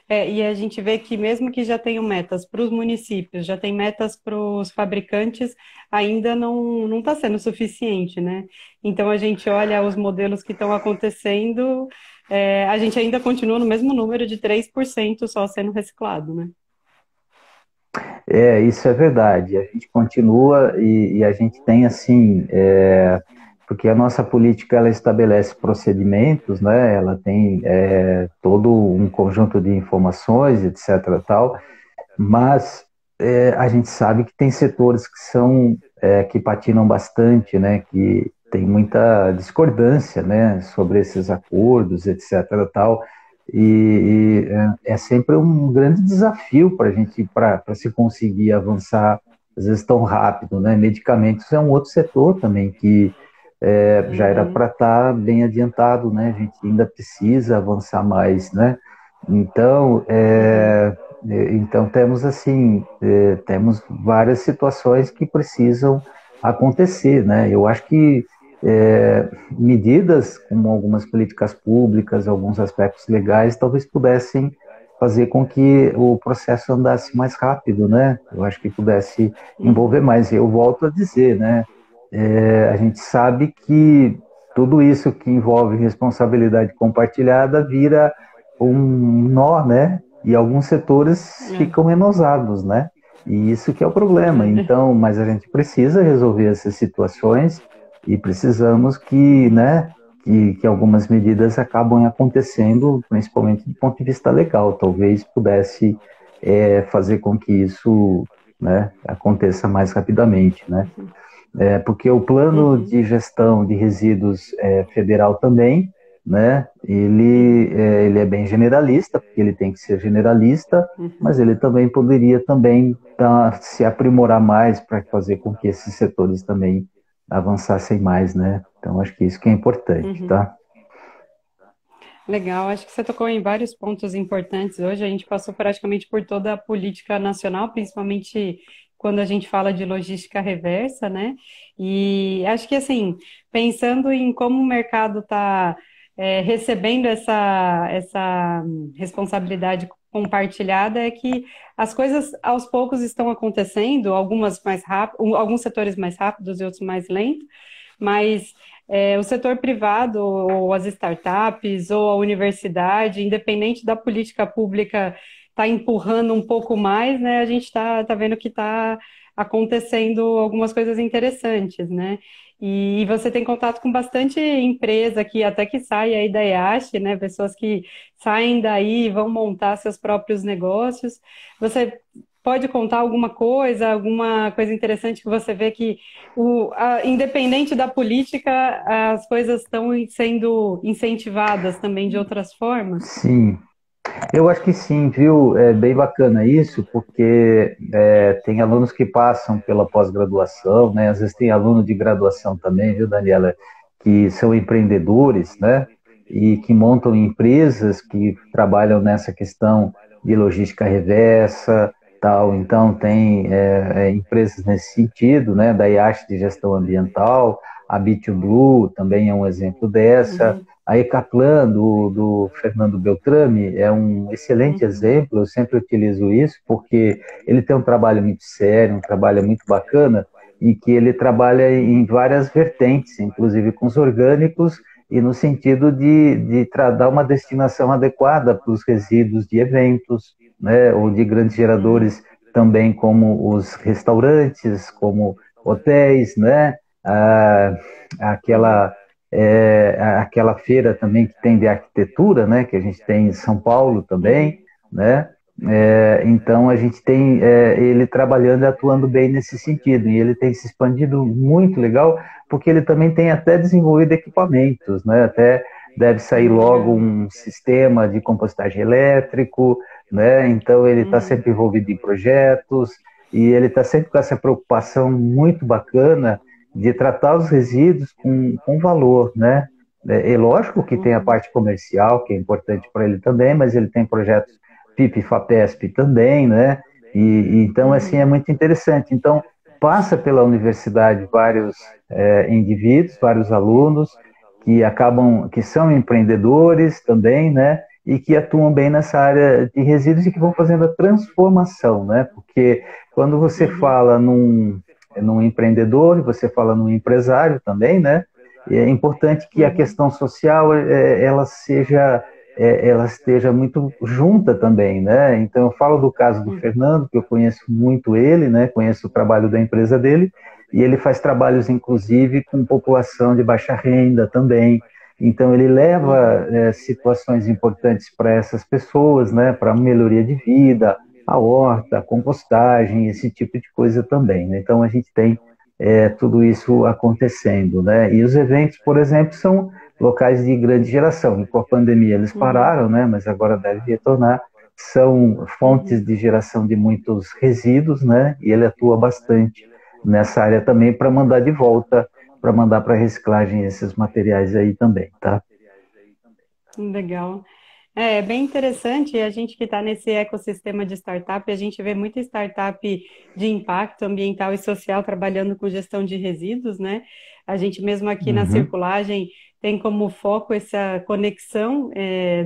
E a gente vê que mesmo que já tenham metas para os municípios, já tem metas para os fabricantes, ainda não está sendo suficiente, né? Então a gente olha os modelos que estão acontecendo, a gente ainda continua no mesmo número de 3% só sendo reciclado, né? Isso é verdade. A gente continua e a gente tem assim, porque a nossa política ela estabelece procedimentos, né? Ela tem todo um conjunto de informações, etc. Tal, mas a gente sabe que tem setores que que patinam bastante, né? Que tem muita discordância, né? Sobre esses acordos, etc. Tal. É sempre um grande desafio para a gente, para se conseguir avançar, às vezes tão rápido, né? Medicamentos é um outro setor também que já era Uhum, para estar bem adiantado, né? A gente ainda precisa avançar mais, né? Então, uhum, então temos assim, temos várias situações que precisam acontecer, né? Eu acho que medidas como algumas políticas públicas, alguns aspectos legais, talvez pudessem fazer com que o processo andasse mais rápido, né? Eu acho que pudesse envolver uhum, mais. Eu volto a dizer, né? A gente sabe que tudo isso que envolve responsabilidade compartilhada vira um nó, né? E alguns setores é, ficam enosados, né? E isso que é o problema. é, Então, mas a gente precisa resolver essas situações e precisamos que, uhum, né, que algumas medidas acabam acontecendo, principalmente do ponto de vista legal. Talvez pudesse fazer com que isso, né, aconteça mais rapidamente, né? Porque o plano uhum, de gestão de resíduos federal também, né, uhum, ele é bem generalista, porque ele tem que ser generalista, uhum, mas ele também poderia também se aprimorar mais para fazer com que esses setores também avançassem mais, né? Então acho que isso que é importante, uhum. tá? Legal, acho que você tocou em vários pontos importantes hoje. A gente passou praticamente por toda a política nacional, principalmente quando a gente fala de logística reversa, né? E acho que, assim, pensando em como o mercado está recebendo essa responsabilidade compartilhada, é que as coisas aos poucos estão acontecendo, algumas mais rápido, alguns setores mais rápidos e outros mais lentos, mas o setor privado, ou as startups, ou a universidade, independente da política pública, está empurrando um pouco mais, né? A gente tá vendo que está acontecendo algumas coisas interessantes, né? E você tem contato com bastante empresa que até que sai aí da EASH, né? Pessoas que saem daí e vão montar seus próprios negócios. Você pode contar alguma coisa interessante que você vê que, independente da política, as coisas estão sendo incentivadas também de outras formas? Sim, eu acho que sim, viu? É bem bacana isso, porque tem alunos que passam pela pós-graduação, né? Às vezes tem aluno de graduação também, viu, Daniela? Que são empreendedores, né? E que montam empresas que trabalham nessa questão de logística reversa, tal. Então tem empresas nesse sentido, né? Da IASH de gestão ambiental, a B2Blue também é um exemplo dessa. Uhum, A Ecaplan, do Fernando Beltrame, é um excelente uhum, exemplo, eu sempre utilizo isso, porque ele tem um trabalho muito sério, um trabalho muito bacana, e que ele trabalha em várias vertentes, inclusive com os orgânicos, e no sentido de dar uma destinação adequada para os resíduos de eventos, né, ou de grandes uhum, geradores, também como os restaurantes, como hotéis, né, uhum, aquela aquela feira também que tem de arquitetura, né, que a gente tem em São Paulo também, uhum, né, então a gente tem ele trabalhando e atuando bem nesse sentido, e ele tem se expandido muito legal, porque ele também tem até desenvolvido equipamentos, né, até deve sair logo legal. um sistema de compostagem elétrico, né, então ele está Uhum, sempre envolvido em projetos, e ele está sempre com essa preocupação muito bacana de tratar os resíduos com valor, né? É lógico que tem a uhum, parte comercial, que é importante para ele também, mas ele tem projetos PIP e FAPESP também, né? Então, assim, é uhum, muito interessante. Então, passa pela universidade vários indivíduos, vários alunos que acabam, que são empreendedores também, né? E que atuam bem nessa área de resíduos e que vão fazendo a transformação, né? Porque quando você uhum, fala num empreendedor, você fala num empresário também, né? E é importante que a uhum, questão social ela esteja muito junta também, né? Então eu falo do caso do uhum, Fernando, que eu conheço muito ele, né? Conheço o trabalho da empresa dele e ele faz trabalhos inclusive com população de baixa renda também. Então ele leva uhum, situações importantes para essas pessoas, né? Para melhoria de vida, a horta, a compostagem, esse tipo de coisa também, né? Então a gente tem tudo isso acontecendo, né? E os eventos, por exemplo, são locais de grande geração. E com a pandemia eles uhum, pararam, né? Mas agora deve retornar. São fontes uhum. de geração de muitos resíduos, né? E ele atua bastante nessa área também para mandar de volta, para mandar para reciclagem esses materiais aí também, tá? Legal. É bem interessante, e a gente que está nesse ecossistema de startup, a gente vê muita startup de impacto ambiental e social trabalhando com gestão de resíduos, né? A gente mesmo aqui na Uhum. circulagem tem como foco essa conexão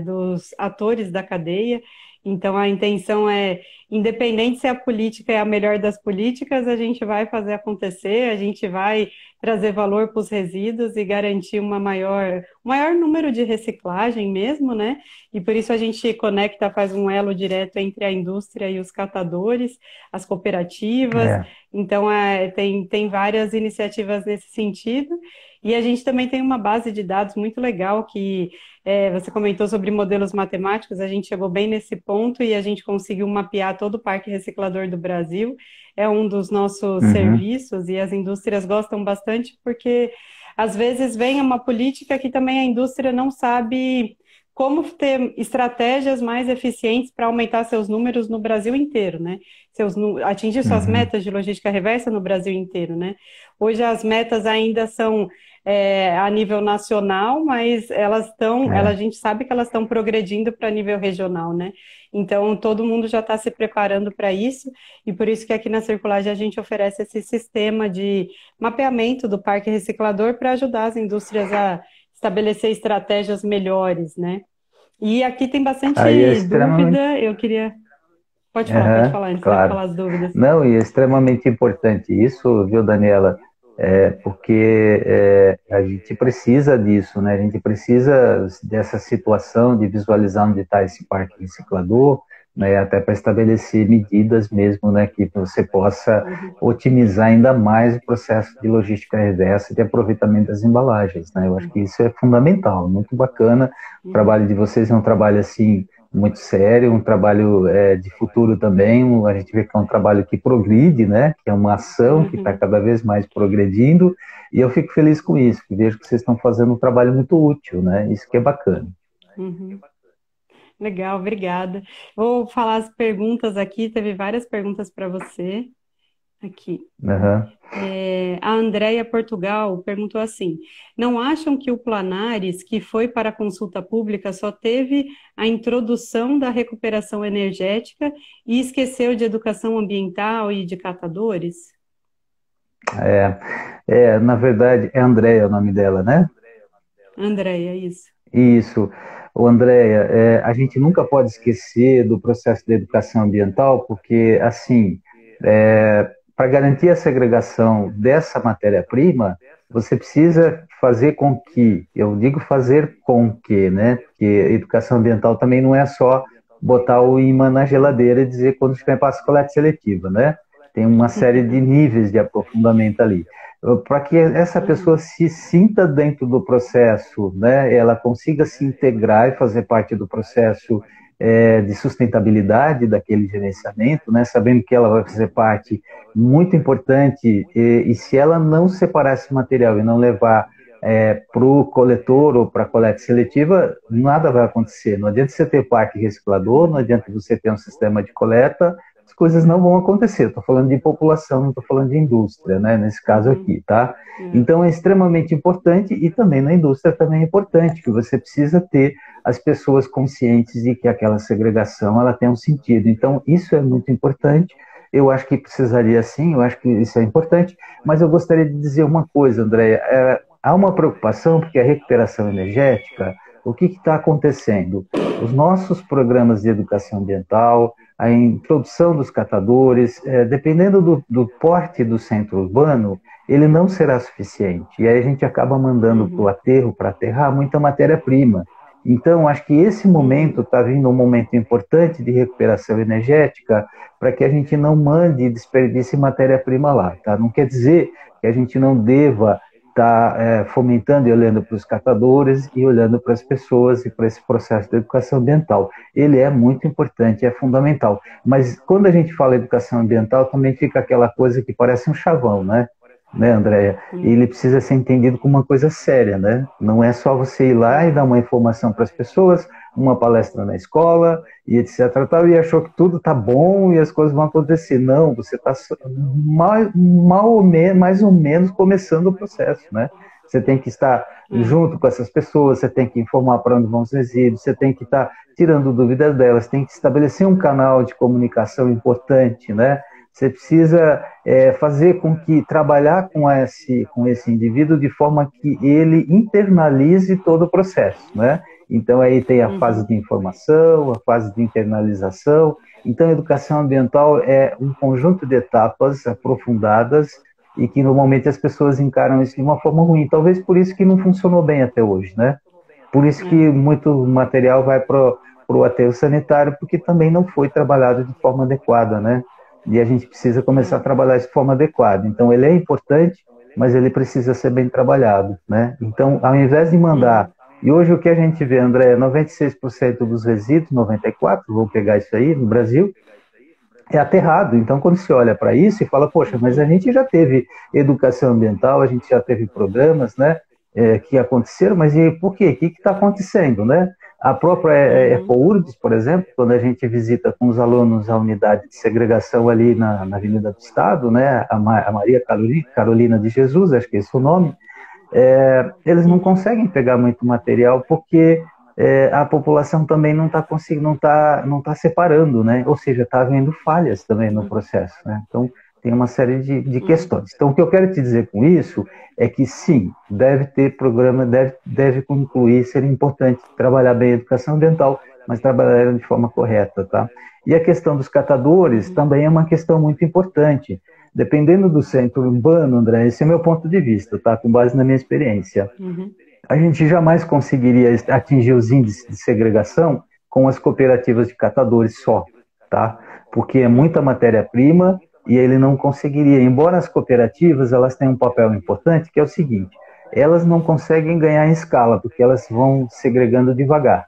dos atores da cadeia. Então a intenção é, independente se a política é a melhor das políticas, a gente vai fazer acontecer, a gente vai trazer valor para os resíduos e garantir um maior número de reciclagem mesmo, né? E por isso a gente conecta, faz um elo direto entre a indústria e os catadores, as cooperativas. É. Então, tem várias iniciativas nesse sentido. E a gente também tem uma base de dados muito legal que você comentou sobre modelos matemáticos, a gente chegou bem nesse ponto e a gente conseguiu mapear todo o parque reciclador do Brasil. É um dos nossos Uhum. serviços e as indústrias gostam bastante porque às vezes vem uma política que também a indústria não sabe como ter estratégias mais eficientes para aumentar seus números no Brasil inteiro, né? Atingir suas Uhum. metas de logística reversa no Brasil inteiro, né? Hoje as metas ainda são a nível nacional, mas a É. gente sabe que elas estão progredindo para nível regional, né? Então todo mundo já está se preparando para isso, e por isso que aqui na Circulagem a gente oferece esse sistema de mapeamento do parque reciclador para ajudar as indústrias a estabelecer estratégias melhores, né? E aqui tem Aí é bastante extremamente. dúvida, eu queria. Pode Aham, falar, antes de eu claro. falar as dúvidas. Não, e é extremamente importante isso, viu, Daniela? Porque a gente precisa disso, né? A gente precisa dessa situação de visualizar onde está esse parque reciclador, né? Até para estabelecer medidas mesmo, né? Que você possa Uhum, otimizar ainda mais o processo de logística reversa e de aproveitamento das embalagens, né? Eu acho que isso é fundamental, muito bacana. O uhum, trabalho de vocês é um trabalho assim muito sério, um trabalho de futuro também, a gente vê que é um trabalho que progride, né? Que é uma ação que está cada vez mais progredindo, e eu fico feliz com isso, que vejo que vocês estão fazendo um trabalho muito útil, né? Isso que é bacana. Uhum. Legal, obrigada. Vou falar as perguntas aqui, teve várias perguntas para você aqui. Uhum. A Andréia Portugal perguntou assim: não acham que o Planares, que foi para a consulta pública, só teve a introdução da recuperação energética e esqueceu de educação ambiental e de catadores? Na verdade, é Andréia o nome dela, né? Andréia, isso. Isso. O Andréia, a gente nunca pode esquecer do processo de educação ambiental, porque, assim, para garantir a segregação dessa matéria-prima, você precisa fazer com que, eu digo fazer com que, né? Porque educação ambiental também não é só botar o imã na geladeira e dizer quando estiver em passo coleta seletiva, né? Tem uma série de níveis de aprofundamento ali para que essa pessoa se sinta dentro do processo, né? Ela consiga se integrar e fazer parte do processo de sustentabilidade daquele gerenciamento, né? Sabendo que ela vai fazer parte muito importante e se ela não separar esse material e não levar para o coletor ou para a coleta seletiva, nada vai acontecer. Não adianta você ter parque reciclador, não adianta você ter um sistema de coleta, as coisas não vão acontecer. Estou falando de população, não estou falando de indústria, né? Nesse caso aqui, tá? Então é extremamente importante e também na indústria também é importante que você precisa ter as pessoas conscientes de que aquela segregação ela tem um sentido. Então isso é muito importante. Eu acho que precisaria sim, eu acho que isso é importante, mas eu gostaria de dizer uma coisa, Andréia. Há uma preocupação porque a recuperação energética, o que está acontecendo? Os nossos programas de educação ambiental, a introdução dos catadores, dependendo do porte do centro urbano, ele não será suficiente. E aí a gente acaba mandando para o aterro, para aterrar, muita matéria-prima. Então, acho que esse momento está vindo um momento importante de recuperação energética para que a gente não mande e desperdice matéria-prima lá. Tá? Não quer dizer que a gente não deva estar fomentando e olhando para os catadores e olhando para as pessoas e para esse processo de educação ambiental. Ele é muito importante, é fundamental. Mas quando a gente fala educação ambiental, também fica aquela coisa que parece um chavão, né? Né, Andréia? Ele precisa ser entendido como uma coisa séria, né? Não é só você ir lá e dar uma informação para as pessoas, uma palestra na escola e etc. Tal, e achou que tudo tá bom e as coisas vão acontecer. Não, você está mais ou menos começando o processo, né? Você tem que estar junto com essas pessoas, você tem que informar para onde vão os resíduos, você tem que estar tirando dúvidas delas, tem que estabelecer um canal de comunicação importante, né? Você precisa fazer com que trabalhar com esse indivíduo de forma que ele internalize todo o processo, né? Então aí tem a fase de informação, a fase de internalização. Então a educação ambiental é um conjunto de etapas aprofundadas e que normalmente as pessoas encaram isso de uma forma ruim. Talvez por isso que não funcionou bem até hoje, né? Por isso que muito material vai para o aterro sanitário, porque também não foi trabalhado de forma adequada, né? E a gente precisa começar a trabalhar isso de forma adequada. Então, ele é importante, mas ele precisa ser bem trabalhado, né? Então, ao invés de mandar... E hoje o que a gente vê, André, 96% dos resíduos, 94%, vou pegar isso aí, no Brasil, é aterrado. Então, quando se olha para isso e fala, poxa, mas a gente já teve educação ambiental, a gente já teve programas, né, que aconteceram, mas e por quê? O que está acontecendo, né? A própria EcoURBS, por exemplo, quando a gente visita com os alunos a unidade de segregação ali na Avenida do Estado, né, a Maria Carolina de Jesus, acho que é esse o nome, eles não conseguem pegar muito material porque a população também não está conseguindo, não tá separando, né? Ou seja, está havendo falhas também no processo, né? Então tem uma série de questões. Então o que eu quero te dizer com isso é que sim, deve ter programa, deve concluir, seria importante trabalhar bem a educação ambiental, mas trabalhar ela de forma correta, tá? E a questão dos catadores também é uma questão muito importante. Dependendo do centro urbano, André, esse é meu ponto de vista, tá? Com base na minha experiência. A gente jamais conseguiria atingir os índices de segregação com as cooperativas de catadores só, tá? Porque é muita matéria-prima e ele não conseguiria. Embora as cooperativas elas tenham um papel importante, que é o seguinte: elas não conseguem ganhar em escala, porque elas vão segregando devagar.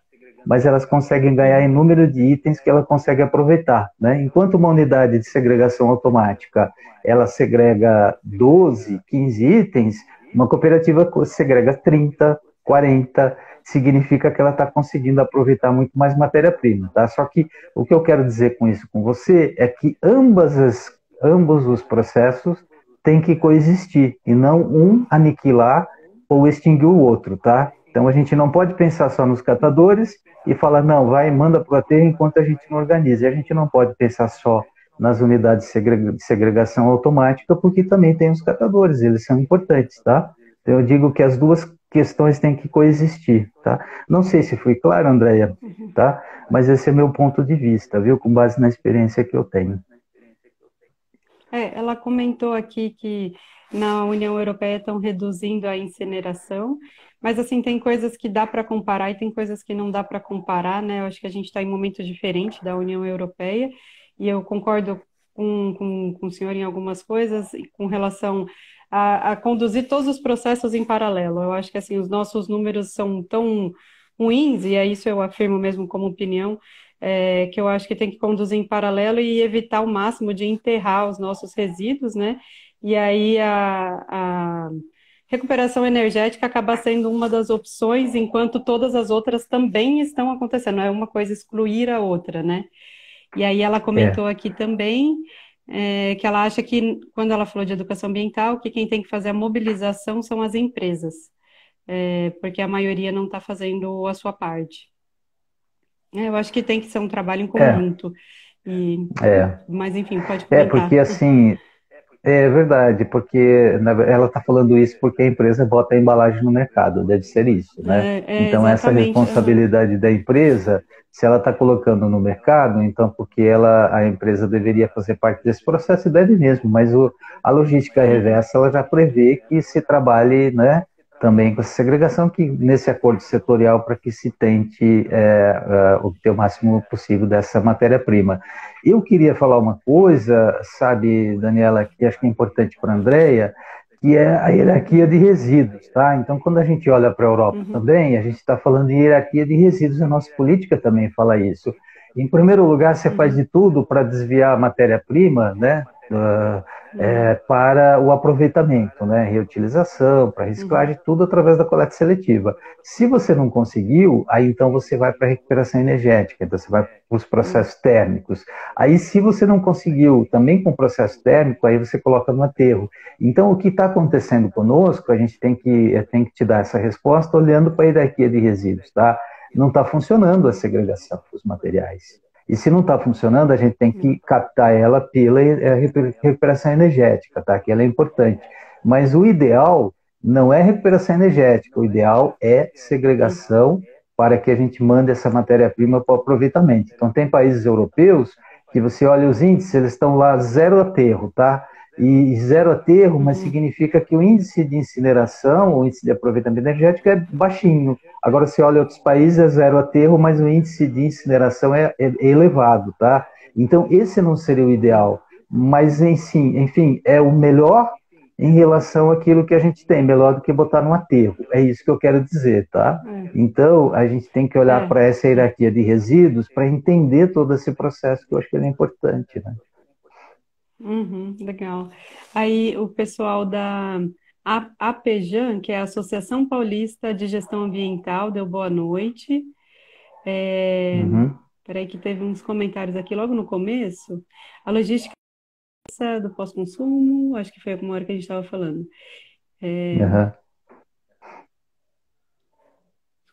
mas elas conseguem ganhar em número de itens que ela consegue aproveitar, né? Enquanto uma unidade de segregação automática, ela segrega 12, 15 itens, uma cooperativa segrega 30, 40, significa que ela está conseguindo aproveitar muito mais matéria-prima, tá? Só que o que eu quero dizer com isso com você é que ambos os processos têm que coexistir e não um aniquilar ou extinguir o outro, tá? Então a gente não pode pensar só nos catadores e falar, não, vai, manda para o aterro enquanto a gente não organiza. E a gente não pode pensar só nas unidades de segregação automática, porque também tem os catadores, eles são importantes, tá? Então eu digo que as duas questões têm que coexistir, tá? Não sei se fui claro, Andréia, tá? Mas esse é meu ponto de vista, viu? Com base na experiência que eu tenho. Ela comentou aqui que na União Europeia estão reduzindo a incineração, mas assim, tem coisas que dá para comparar e tem coisas que não dá para comparar, né? Eu acho que a gente está em momentos diferentes da União Europeia, e eu concordo com o senhor em algumas coisas com relação a conduzir todos os processos em paralelo. Eu acho que assim, os nossos números são tão ruins, e é isso eu afirmo mesmo como opinião, que eu acho que tem que conduzir em paralelo e evitar o máximo de enterrar os nossos resíduos, né? E aí a recuperação energética acaba sendo uma das opções, enquanto todas as outras também estão acontecendo. Não é uma coisa excluir a outra, né? E aí ela É, comentou aqui também que ela acha que, quando ela falou de educação ambiental, que quem tem que fazer a mobilização são as empresas, porque a maioria não está fazendo a sua parte. Eu acho que tem que ser um trabalho em é, conjunto. E, é. mas, enfim, pode Porque comentar. assim, é verdade, porque ela está falando isso porque a empresa bota a embalagem no mercado, deve ser isso, né? Então, essa Exatamente. Aham. responsabilidade da empresa, se ela está colocando no mercado, então porque a empresa deveria fazer parte desse processo, e deve mesmo, mas a logística Uhum. reversa, ela já prevê que se trabalhe, né, também com essa segregação, que nesse acordo setorial, para que se tente obter o máximo possível dessa matéria-prima. Eu queria falar uma coisa, sabe, Daniela, que acho que é importante para a Andrea, que é a hierarquia de resíduos, tá? Então, quando a gente olha para a Europa Uhum. também, a gente está falando de hierarquia de resíduos, a nossa política também fala isso. Em primeiro lugar, você faz Uhum. de tudo para desviar a matéria-prima, né? Uhum. Para o aproveitamento, né? Reutilização, para Uhum. reciclagem, tudo através da coleta seletiva. Se você não conseguiu, aí então você vai para a recuperação energética, então você vai para os Uhum. processos térmicos. Aí, se você não conseguiu também com o processo térmico, aí você coloca no aterro. Então, o que está acontecendo conosco, a gente tem que te dar essa resposta olhando para a hierarquia de resíduos, tá? Não está funcionando a segregação dos materiais. E se não está funcionando, a gente tem Uhum. que captar ela pela recuperação energética, tá? Que ela é importante. Mas o ideal não é recuperação energética, o ideal é Uhum. segregação para que a gente mande essa matéria-prima para o aproveitamento. Então, tem países europeus que você olha os índices, eles estão lá zero aterro, tá? E zero aterro, mas Uhum. significa que o índice de incineração, o índice de aproveitamento energético é baixinho. Agora, se olha outros países, é zero aterro, mas o índice de incineração é elevado, tá? Então, esse não seria o ideal. Mas, enfim, é o melhor em relação àquilo que a gente tem, melhor do que botar no aterro. É isso que eu quero dizer, tá? Então, a gente tem que olhar É. para essa hierarquia de resíduos para entender todo esse processo, que eu acho que ele é importante, né? Uhum. Legal. Aí o pessoal da APEJAN, que é a Associação Paulista de Gestão Ambiental, deu boa noite. É... Uhum, Peraí que teve uns comentários aqui logo no começo. A logística do pós-consumo, acho que foi uma hora que a gente estava falando. uhum.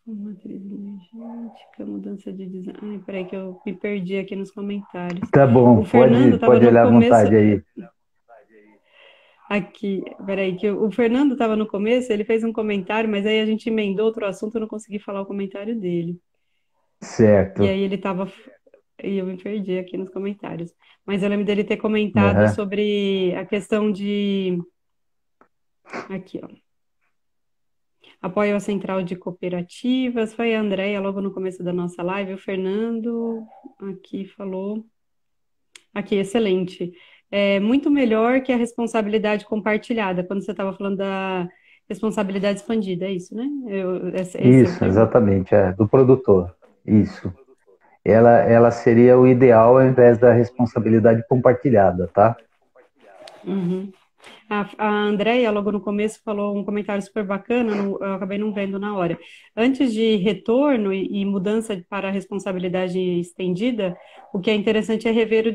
Matriz energética, mudança de design. Ai, peraí que eu me perdi aqui nos comentários. Tá O bom, Fernando estava pode no olhar à começo. vontade aí. Aqui, peraí, que o Fernando estava no começo, ele fez um comentário, mas aí a gente emendou outro assunto, eu não consegui falar o comentário dele. E Certo. aí ele estava. E eu me perdi aqui nos comentários. Mas eu lembro dele ter comentado Uhum. sobre a questão de. Aqui, ó. Apoio à Central de Cooperativas. Foi a Andréia logo no começo da nossa live. O Fernando aqui falou. Aqui, excelente. É muito melhor que a responsabilidade compartilhada, quando você estava falando da responsabilidade expandida, é isso, né? Esse é o Isso, termo? exatamente, do produtor. Isso. Ela seria o ideal ao invés da responsabilidade compartilhada, tá? Uhum. A Andrea, logo no começo, falou um comentário super bacana, eu acabei não vendo na hora. Antes de retorno e mudança para a responsabilidade estendida, o que é interessante é rever o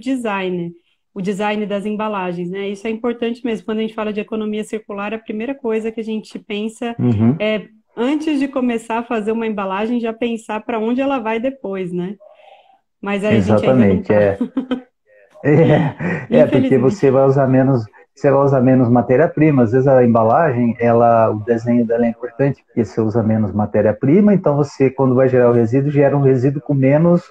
design das embalagens, né? Isso é importante mesmo. Quando a gente fala de economia circular, a primeira coisa que a gente pensa Uhum. é, antes de começar a fazer uma embalagem, já pensar para onde ela vai depois, né? Mas a gente ainda não Exatamente, está, é. Porque infelizmente. você vai usar menos matéria-prima. Às vezes a embalagem, o desenho dela é importante porque você usa menos matéria-prima, então você, quando vai gerar o resíduo, gera um resíduo com menos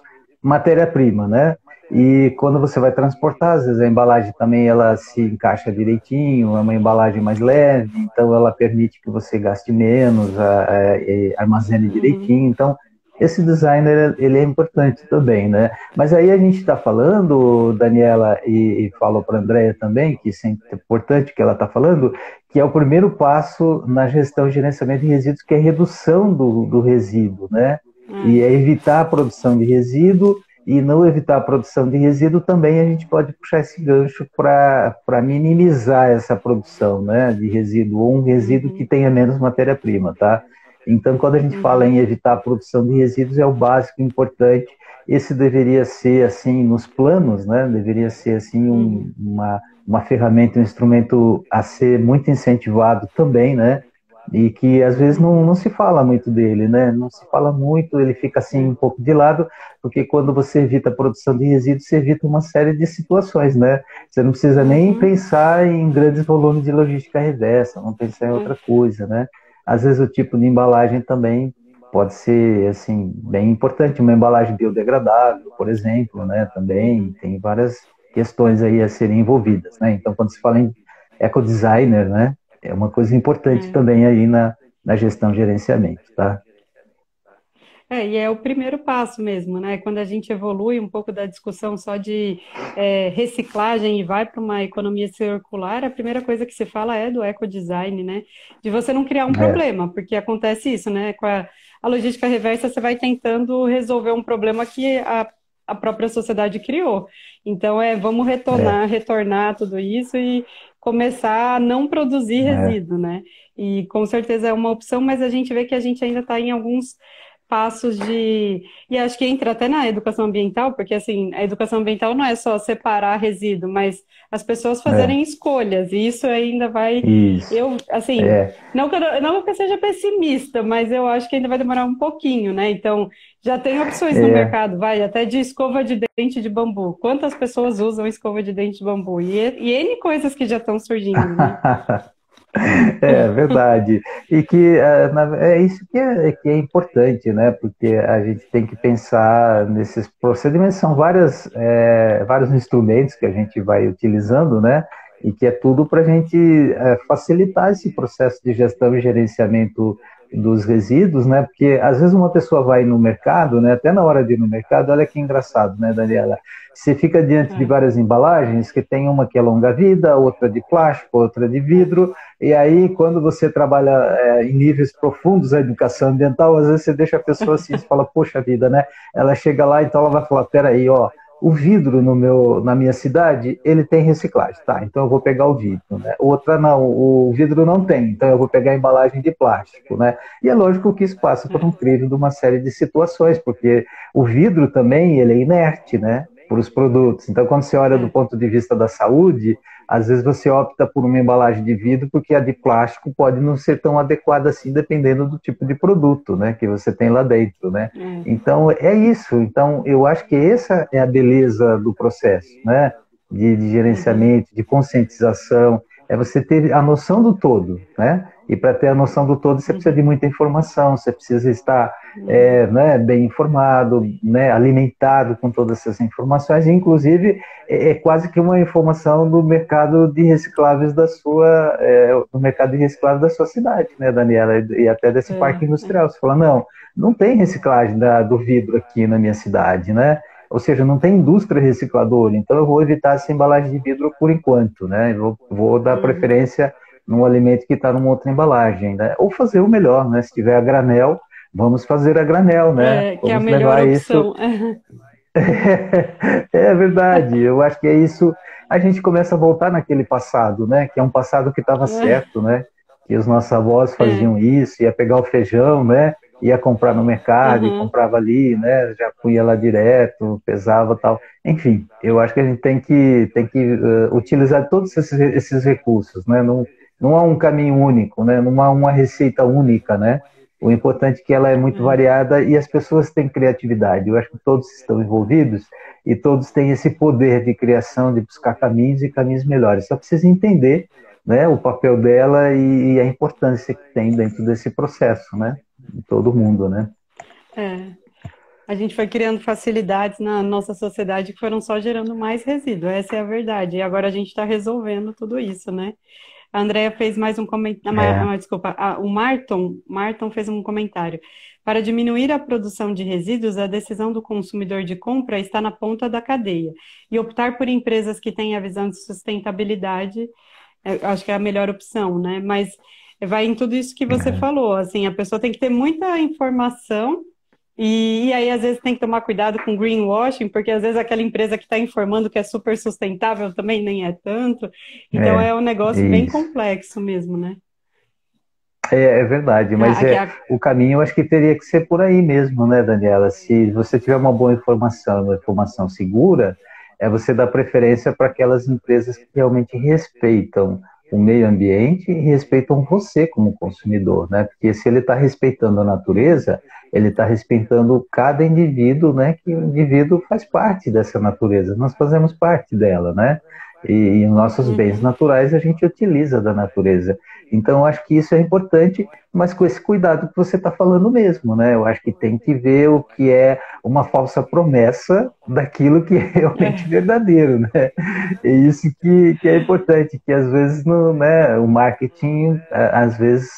matéria-prima, né? E quando você vai transportar, às vezes a embalagem também ela se encaixa direitinho, é uma embalagem mais leve, então ela permite que você gaste menos, armazene Uhum, direitinho. Então, esse designer ele é importante também, né? Mas aí a gente está falando, Daniela, e falou para a Andrea também, que isso é importante que ela está falando, que é o primeiro passo na gestão e gerenciamento de resíduos, que é a redução do resíduo, né? E é evitar a produção de resíduo, e não evitar a produção de resíduo também a gente pode puxar esse gancho para minimizar essa produção, né, de resíduo, ou um resíduo que uhum, tenha menos matéria-prima, tá? Então, quando a gente fala uhum, em evitar a produção de resíduos, é o básico, importante. Esse deveria ser, assim, nos planos, né? Deveria ser, assim, uhum, uma ferramenta, um instrumento a ser muito incentivado também, né? E que às vezes uhum. não se fala muito dele, né? Não se fala muito, ele fica assim É. um pouco de lado, porque quando você evita a produção de resíduos, você evita uma série de situações, né? Você não precisa nem Uhum, pensar em grandes volumes de logística reversa, não pensar em é. outra coisa, né? Às vezes o tipo de embalagem também pode ser assim bem importante, uma embalagem biodegradável, por exemplo, né? Também Uhum, tem várias questões aí a serem envolvidas, né? Então, quando se fala em ecodesigner, né? É uma coisa importante é. também aí na gestão e gerenciamento, tá? E é o primeiro passo mesmo, né? Quando a gente evolui um pouco da discussão só de reciclagem e vai para uma economia circular, a primeira coisa que se fala é do ecodesign, né? De você não criar um É, problema, porque acontece isso, né? Com a logística reversa, você vai tentando resolver um problema que a própria sociedade criou. Então, vamos é, retornar tudo isso e começar a não produzir é, resíduo, né? E com certeza é uma opção, mas a gente vê que a gente ainda está em alguns passos de. E acho que entra até na educação ambiental, porque assim, a educação ambiental não é só separar resíduo, mas as pessoas é, fazerem escolhas, e isso ainda vai. isso, Eu, assim, é, não que eu seja pessimista, mas eu acho que ainda vai demorar um pouquinho, né? Então, já tem opções no é, mercado, vai, até de escova de dente de bambu. Quantas pessoas usam escova de dente de bambu? E N coisas que já estão surgindo, né? é verdade. E que é isso que é importante, né? Porque a gente tem que pensar nesses procedimentos, são vários instrumentos que a gente vai utilizando, né? E que é tudo para a gente facilitar esse processo de gestão e gerenciamento dos resíduos, né? Porque às vezes uma pessoa vai no mercado, né? Até na hora de ir no mercado, olha que engraçado, né, Daniela? Você fica diante de É, várias embalagens que tem uma que é longa-vida, outra de plástico, outra de é, vidro, e aí, quando você trabalha em níveis profundos a educação ambiental, às vezes você deixa a pessoa assim, você fala, poxa vida, né? Ela chega lá, então ela vai falar, peraí, ó, o vidro na minha cidade, ele tem reciclagem, tá? Então eu vou pegar o vidro, né? Outra não, o vidro não tem, então eu vou pegar a embalagem de plástico, né? E é lógico que isso passa por um crivo de uma série de situações, porque o vidro também, ele é inerte, né? Para os produtos. Então, quando você olha do é, ponto de vista da saúde, às vezes você opta por uma embalagem de vidro porque a de plástico pode não ser tão adequada assim, dependendo do tipo de produto, né, que você tem lá dentro, né? é. Então é isso. Então eu acho que essa é a beleza do processo, né? De Uhum, gerenciamento, de conscientização, é você ter a noção do todo, né? E para ter a noção do todo, você precisa de uhum, muita informação, você precisa estar uhum, né, bem informado, né, alimentado com todas essas informações, e inclusive é quase que uma informação do mercado de recicláveis do mercado de recicláveis da sua cidade, né, Daniela, e até desse é, parque é. industrial. Você fala, não tem reciclagem do vidro aqui na minha cidade, né? Ou seja, não tem indústria recicladora, então eu vou evitar essa embalagem de vidro por enquanto, né? Vou dar Uhum, preferência num alimento que está numa outra embalagem, né? Ou fazer o melhor, né? Se tiver a granel, vamos fazer a granel, né? Que é a Vamos melhor levar isso. opção. É verdade, eu acho que é isso. A gente começa a voltar naquele passado, né? Que é um passado que estava certo, né? Que os nossos avós É, faziam isso, ia pegar o feijão, né? Ia comprar no mercado e aham, comprava ali, né? Já punha lá direto, pesava tal. Enfim, eu acho que a gente tem que utilizar todos esses recursos, né? Não há um caminho único, né? Não há uma receita única, né? O importante é que ela é muito é, variada e as pessoas têm criatividade. Eu acho que todos estão envolvidos e todos têm esse poder de criação, de buscar caminhos e caminhos melhores. Só precisa entender, né, o papel dela e a importância que tem dentro desse processo, né, de todo mundo, né? é. A gente foi criando facilidades na nossa sociedade que foram só gerando mais resíduo, essa é a verdade. E agora a gente está resolvendo tudo isso, né? A Andrea fez mais um É, comentário, desculpa, o Marton fez um comentário. Para diminuir a produção de resíduos, a decisão do consumidor de compra está na ponta da cadeia. E optar por empresas que têm a visão de sustentabilidade, acho que é a melhor opção, né? Mas vai em tudo isso que você é, falou, assim, a pessoa tem que ter muita informação e aí, às vezes, tem que tomar cuidado com greenwashing, porque às vezes aquela empresa que está informando que é super sustentável também nem é tanto. Então, é, é um negócio bem isso. complexo mesmo, né? É verdade, mas Aqui, o caminho eu acho que teria que ser por aí mesmo, né, Daniela? Se você tiver uma boa informação, uma informação segura, é você dar preferência para aquelas empresas que realmente respeitam o meio ambiente e respeitam você como consumidor, né? Porque se ele está respeitando a natureza, ele está respeitando cada indivíduo, né? Que o indivíduo faz parte dessa natureza, nós fazemos parte dela, né? E nossos bens uhum, naturais a gente utiliza da natureza. Então, eu acho que isso é importante, mas com esse cuidado que você está falando mesmo, né? Eu acho que tem que ver o que é uma falsa promessa daquilo que é realmente é, verdadeiro, né? É isso que é importante, que às vezes não, né, o marketing às vezes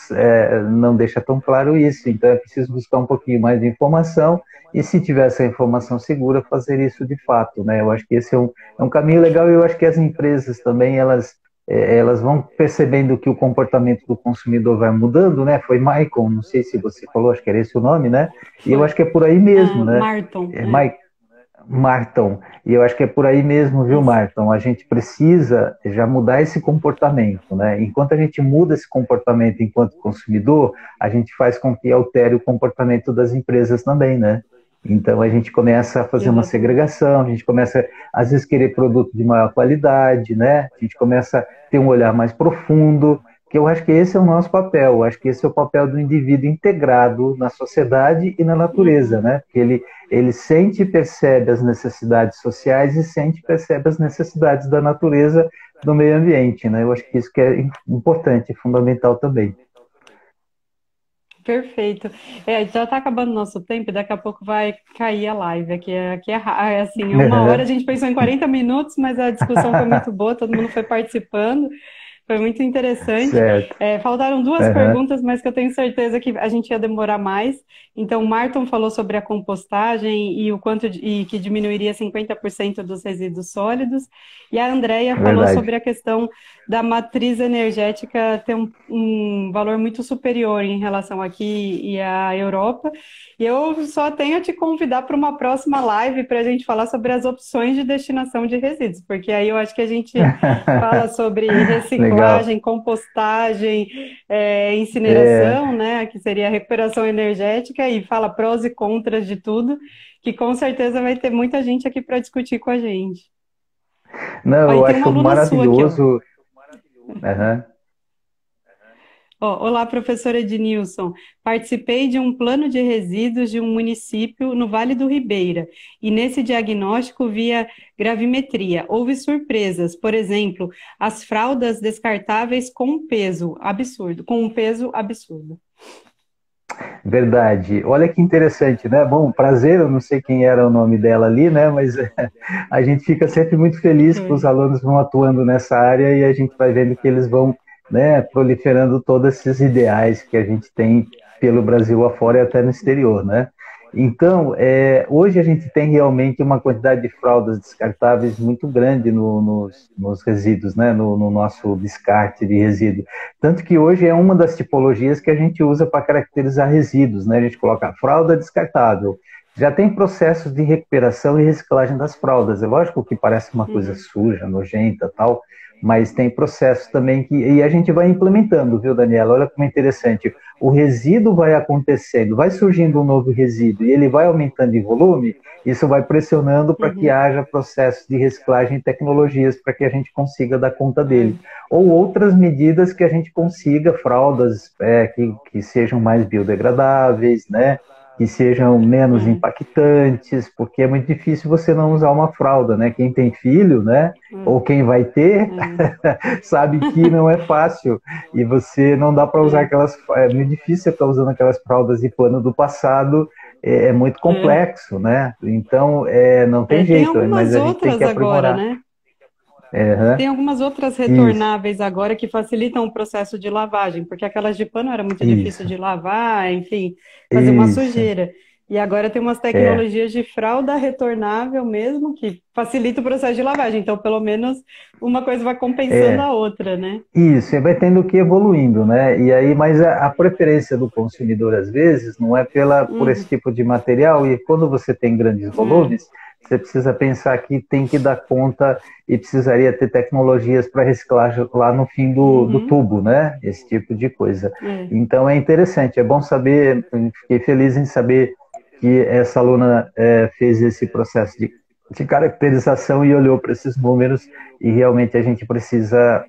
não deixa tão claro isso. Então, é preciso buscar um pouquinho mais de informação e, se tiver essa informação segura, fazer isso de fato, né? Eu acho que esse é um caminho legal e eu acho que as empresas também, elas vão percebendo que o comportamento do consumidor vai mudando, né? Foi Michael, não sei se você falou, acho que era esse o nome, né? E eu foi. acho que é por aí mesmo, né? Marton, É Marton, e eu acho que é por aí mesmo, viu, isso. Marton? A gente precisa já mudar esse comportamento, né? Enquanto a gente muda esse comportamento enquanto consumidor, a gente faz com que altere o comportamento das empresas também, né? Então a gente começa a fazer uma Exatamente. segregação, a gente começa às vezes querer produto de maior qualidade, né? A gente começa a ter um olhar mais profundo, que eu acho que esse é o nosso papel, eu acho que esse é o papel do indivíduo integrado na sociedade e na natureza, Uhum. né? Porque ele sente e percebe as necessidades sociais e sente e percebe as necessidades da natureza, do meio ambiente, né? Eu acho que isso que é importante, fundamental também. Perfeito. Já está acabando o nosso tempo e daqui a pouco vai cair a live. É assim, é uma hora, a gente pensou em 40 minutos, mas a discussão foi muito boa, todo mundo foi participando. Foi muito interessante. Certo. Faltaram duas Uhum. perguntas, mas que eu tenho certeza que a gente ia demorar mais. Então, o Marton falou sobre a compostagem e o e que diminuiria 50% dos resíduos sólidos. E a Andrea falou Verdade. sobre a questão da matriz energética ter um valor muito superior em relação aqui e à Europa. E eu só tenho a te convidar para uma próxima live para a gente falar sobre as opções de destinação de resíduos, porque aí eu acho que a gente fala sobre Legal. reciclagem, compostagem, É, incineração, né, que seria a recuperação energética, e fala prós e contras de tudo, que com certeza vai ter muita gente aqui para discutir com a gente. não, Ó, e eu tem uma acho aluna sua aqui, ó. maravilhoso. Uhum. Ó, olá, professora Ednilson. Participei de um plano de resíduos de um município no Vale do Ribeira, e nesse diagnóstico via gravimetria. Houve surpresas, por exemplo, as fraldas descartáveis com um peso absurdo. Verdade. Olha que interessante, né? Bom, prazer, eu não sei quem era o nome dela ali, né? Mas a gente fica sempre muito feliz que os Foi. alunos vão atuando nessa área e a gente vai vendo que eles vão, né, proliferando todos esses ideais que a gente tem pelo Brasil afora e até no exterior, né? Então, hoje a gente tem realmente uma quantidade de fraldas descartáveis muito grande nos resíduos, né? No nosso descarte de resíduo. Tanto que hoje é uma das tipologias que a gente usa para caracterizar resíduos, né? A gente coloca fralda descartável. Já tem processos de recuperação e reciclagem das fraldas. É lógico que parece uma coisa Uhum, suja, nojenta, tal, mas tem processos também que e a gente vai implementando, viu, Daniela? Olha como é interessante. O resíduo vai acontecendo, vai surgindo um novo resíduo e ele vai aumentando em volume, isso vai pressionando para que uhum, haja processos de reciclagem e tecnologias para que a gente consiga dar conta é, dele. Ou outras medidas que a gente consiga, fraldas que sejam mais biodegradáveis, né? Que sejam menos é, impactantes, porque é muito difícil você não usar uma fralda, né? Quem tem filho, né? é, Ou quem vai ter, é, sabe que não é fácil. E você não dá para usar é, aquelas. É muito difícil ficar usando aquelas fraldas de pano do passado, é muito é. complexo, né? Então, não tem Tem jeito, mas algumas a gente tem que outras agora, aprimorar. né? É, Tem algumas outras isso, retornáveis agora que facilitam o processo de lavagem, porque aquelas de pano era muito difícil isso, de lavar, enfim, fazia uma isso. sujeira. E agora tem umas É, tecnologias de fralda retornável mesmo, que facilita o processo de lavagem. Então, pelo menos, uma coisa vai compensando é. a outra, né? Isso, você vai tendo que ir evoluindo, né? E aí, mas a preferência do consumidor, às vezes, não é por esse Uhum, tipo de material, e quando você tem grandes é, volumes, você precisa pensar que tem que dar conta e precisaria ter tecnologias para reciclagem lá no fim do uhum, tubo, né? Esse tipo de coisa. é, Então é interessante, é bom saber, fiquei feliz em saber que essa aluna fez esse processo de caracterização e olhou para esses números e realmente a gente precisa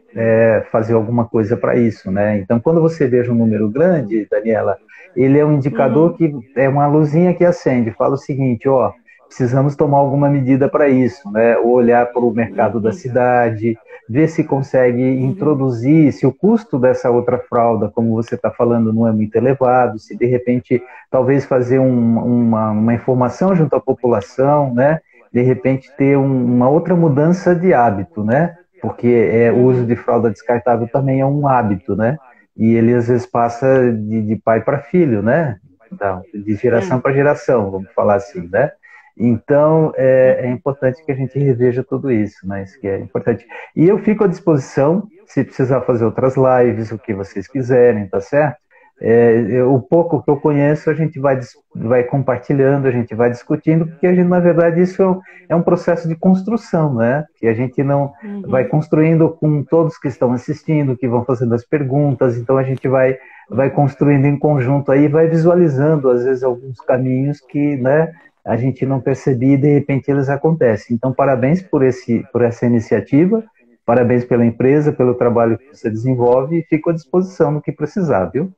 fazer alguma coisa para isso, né? Então, quando você veja um número grande, Daniela, ele é um indicador uhum, que é uma luzinha que acende, fala o seguinte, ó, precisamos tomar alguma medida para isso, né? Ou olhar para o mercado da uhum, cidade, ver se consegue uhum, introduzir, se o custo dessa outra fralda, como você está falando, não é muito elevado, se de repente talvez fazer uma informação junto à população, né? De repente ter uma outra mudança de hábito, né? Porque o uso de uhum, fralda descartável também é um hábito, né? E ele às vezes passa de pai para filho, né? Então, de geração é, para geração, vamos falar assim, né? Então, é uhum. importante que a gente reveja tudo isso, né? Isso que é importante. E eu fico à disposição, se precisar fazer outras lives, o que vocês quiserem, tá certo? O pouco que eu conheço, a gente vai compartilhando, a gente vai discutindo, porque a gente, na verdade, isso é um processo de construção, né? Que a gente não vai Uhum, construindo com todos que estão assistindo, que vão fazendo as perguntas, então a gente vai uhum. construindo em conjunto aí, vai visualizando, às vezes, alguns caminhos que, né, a gente não percebia e, de repente, eles acontecem. Então, parabéns por essa iniciativa, parabéns pela empresa, pelo trabalho que você desenvolve e fico à disposição no que precisar, viu?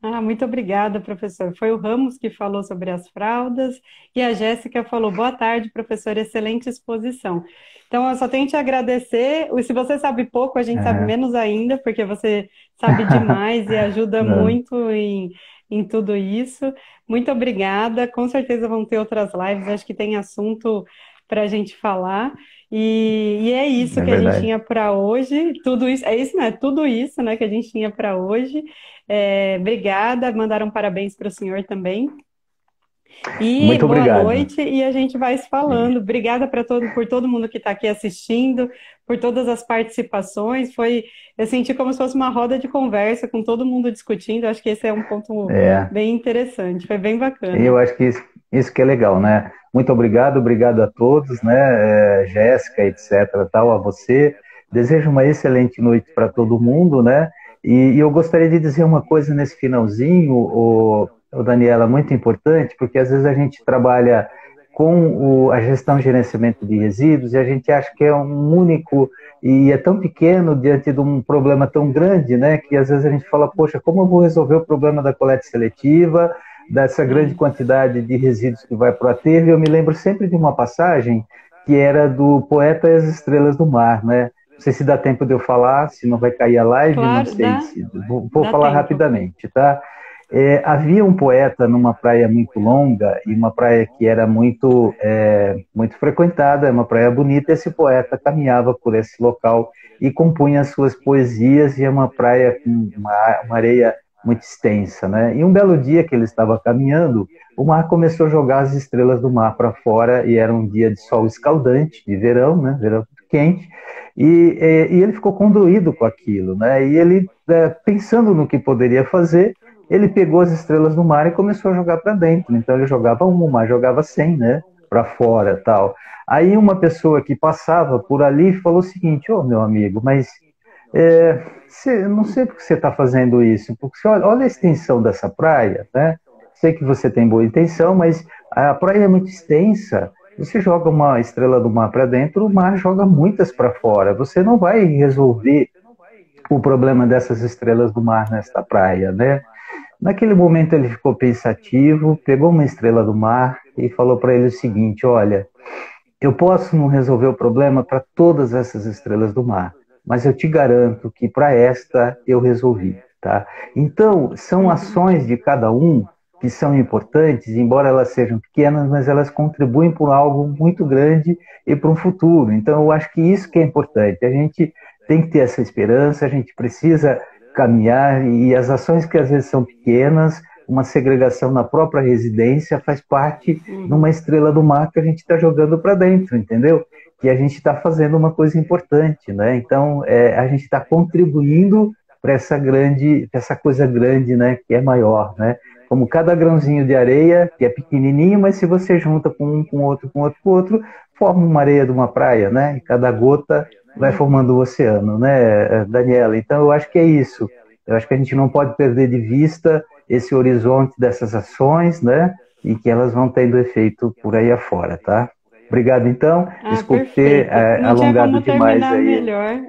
Ah, muito obrigada, professor. Foi o Ramos que falou sobre as fraldas e a Jéssica falou: boa tarde, professor, excelente exposição. Então, eu só tenho que te agradecer. E se você sabe pouco, a gente sabe É. menos ainda, porque você sabe demais e ajuda muito em tudo isso. Muito obrigada. Com certeza vão ter outras lives, acho que tem assunto para a gente falar. E é isso É que a gente verdade. tinha para hoje. Tudo isso, é isso, né? Tudo isso, né, que a gente tinha para hoje. Obrigada, mandaram parabéns para o senhor também. E Muito boa obrigado. noite, e a gente vai se falando. Obrigada por todo mundo que está aqui assistindo, por todas as participações. Eu senti como se fosse uma roda de conversa com todo mundo discutindo. Acho que esse é um ponto É, bem interessante, foi bem bacana. eu acho que isso que é legal, né? Muito obrigado, obrigado a todos, né? Jéssica, etc, tal, a você. Desejo uma excelente noite para todo mundo, né? E eu gostaria de dizer uma coisa nesse finalzinho, o Daniela, muito importante, porque às vezes a gente trabalha com a gestão e gerenciamento de resíduos e a gente acha que é um único e é tão pequeno diante de um problema tão grande, né? Que às vezes a gente fala, poxa, como eu vou resolver o problema da coleta seletiva, dessa grande É, quantidade de resíduos que vai para o aterro? Eu me lembro sempre de uma passagem que era do Poeta e as Estrelas do Mar, né? Não sei se dá tempo de eu falar, se não vai cair a live, não claro, sei se. Vou dá falar tempo. rapidamente, tá? Havia um poeta numa praia muito longa e uma praia que era muito frequentada, uma praia bonita. Esse poeta caminhava por esse local e compunha as suas poesias, e é uma praia com uma areia muito extensa, né? E um belo dia que ele estava caminhando, o mar começou a jogar as estrelas do mar para fora e era um dia de sol escaldante, de verão, né? Verão muito quente. E ele ficou condoído com aquilo, né? E ele, pensando no que poderia fazer, ele pegou as estrelas do mar e começou a jogar para dentro. Então ele jogava uma, jogava 100, né? Para fora, tal. Aí uma pessoa que passava por ali falou o seguinte: ô meu amigo, mas não sei por que você está fazendo isso, porque olha a extensão dessa praia, né? Sei que você tem boa intenção, mas a praia é muito extensa. Você joga uma estrela do mar para dentro, o mar joga muitas para fora. Você não vai resolver o problema dessas estrelas do mar nesta praia, né? Naquele momento ele ficou pensativo, pegou uma estrela do mar e falou para ele o seguinte: olha, eu posso não resolver o problema para todas essas estrelas do mar, mas eu te garanto que para esta eu resolvi, tá? Então, são Uhum. ações de cada um que são importantes, embora elas sejam pequenas, mas elas contribuem para algo muito grande e para um futuro. Então, eu acho que isso que é importante. A gente tem que ter essa esperança, a gente precisa caminhar e as ações que às vezes são pequenas, uma segregação na própria residência faz parte numa Uhum. estrela do mar que a gente está jogando para dentro, entendeu? Que a gente está fazendo uma coisa importante, né? Então, a gente está contribuindo para essa coisa grande, né? Que é maior, né? Como cada grãozinho de areia, que é pequenininho, mas se você junta com um, com outro, com outro, com outro, forma uma areia de uma praia, né? E cada gota vai Uhum. formando o oceano, né, Daniela? Então, eu acho que é isso. Eu acho que a gente não pode perder de vista esse horizonte dessas ações, né? E que elas vão tendo efeito por aí afora, tá? Obrigado, então. Ah, Desculpe ter perfeito. Não tinha alongado como demais terminar aí. melhor.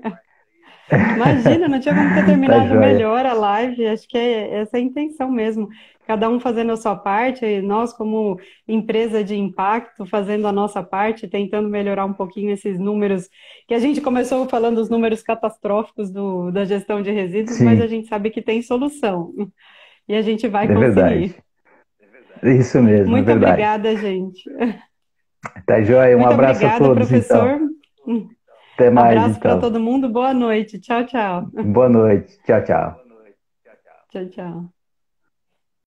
Imagina, não tinha como ter Tá terminado joia. melhor a live. Acho que é essa a intenção mesmo. Cada um fazendo a sua parte, e nós, como empresa de impacto, fazendo a nossa parte, tentando melhorar um pouquinho esses números, que a gente começou falando dos números catastróficos da gestão de resíduos, mas a Sim, gente sabe que tem solução e a gente vai é verdade. conseguir. Isso mesmo, é Muito verdade. obrigada, gente. Tá joia. Um Muito abraço a obrigada, todos, então. professor. Até mais, Abraço para então. todo mundo. Boa noite. Tchau, tchau. Boa noite. Tchau, tchau. Tchau, tchau.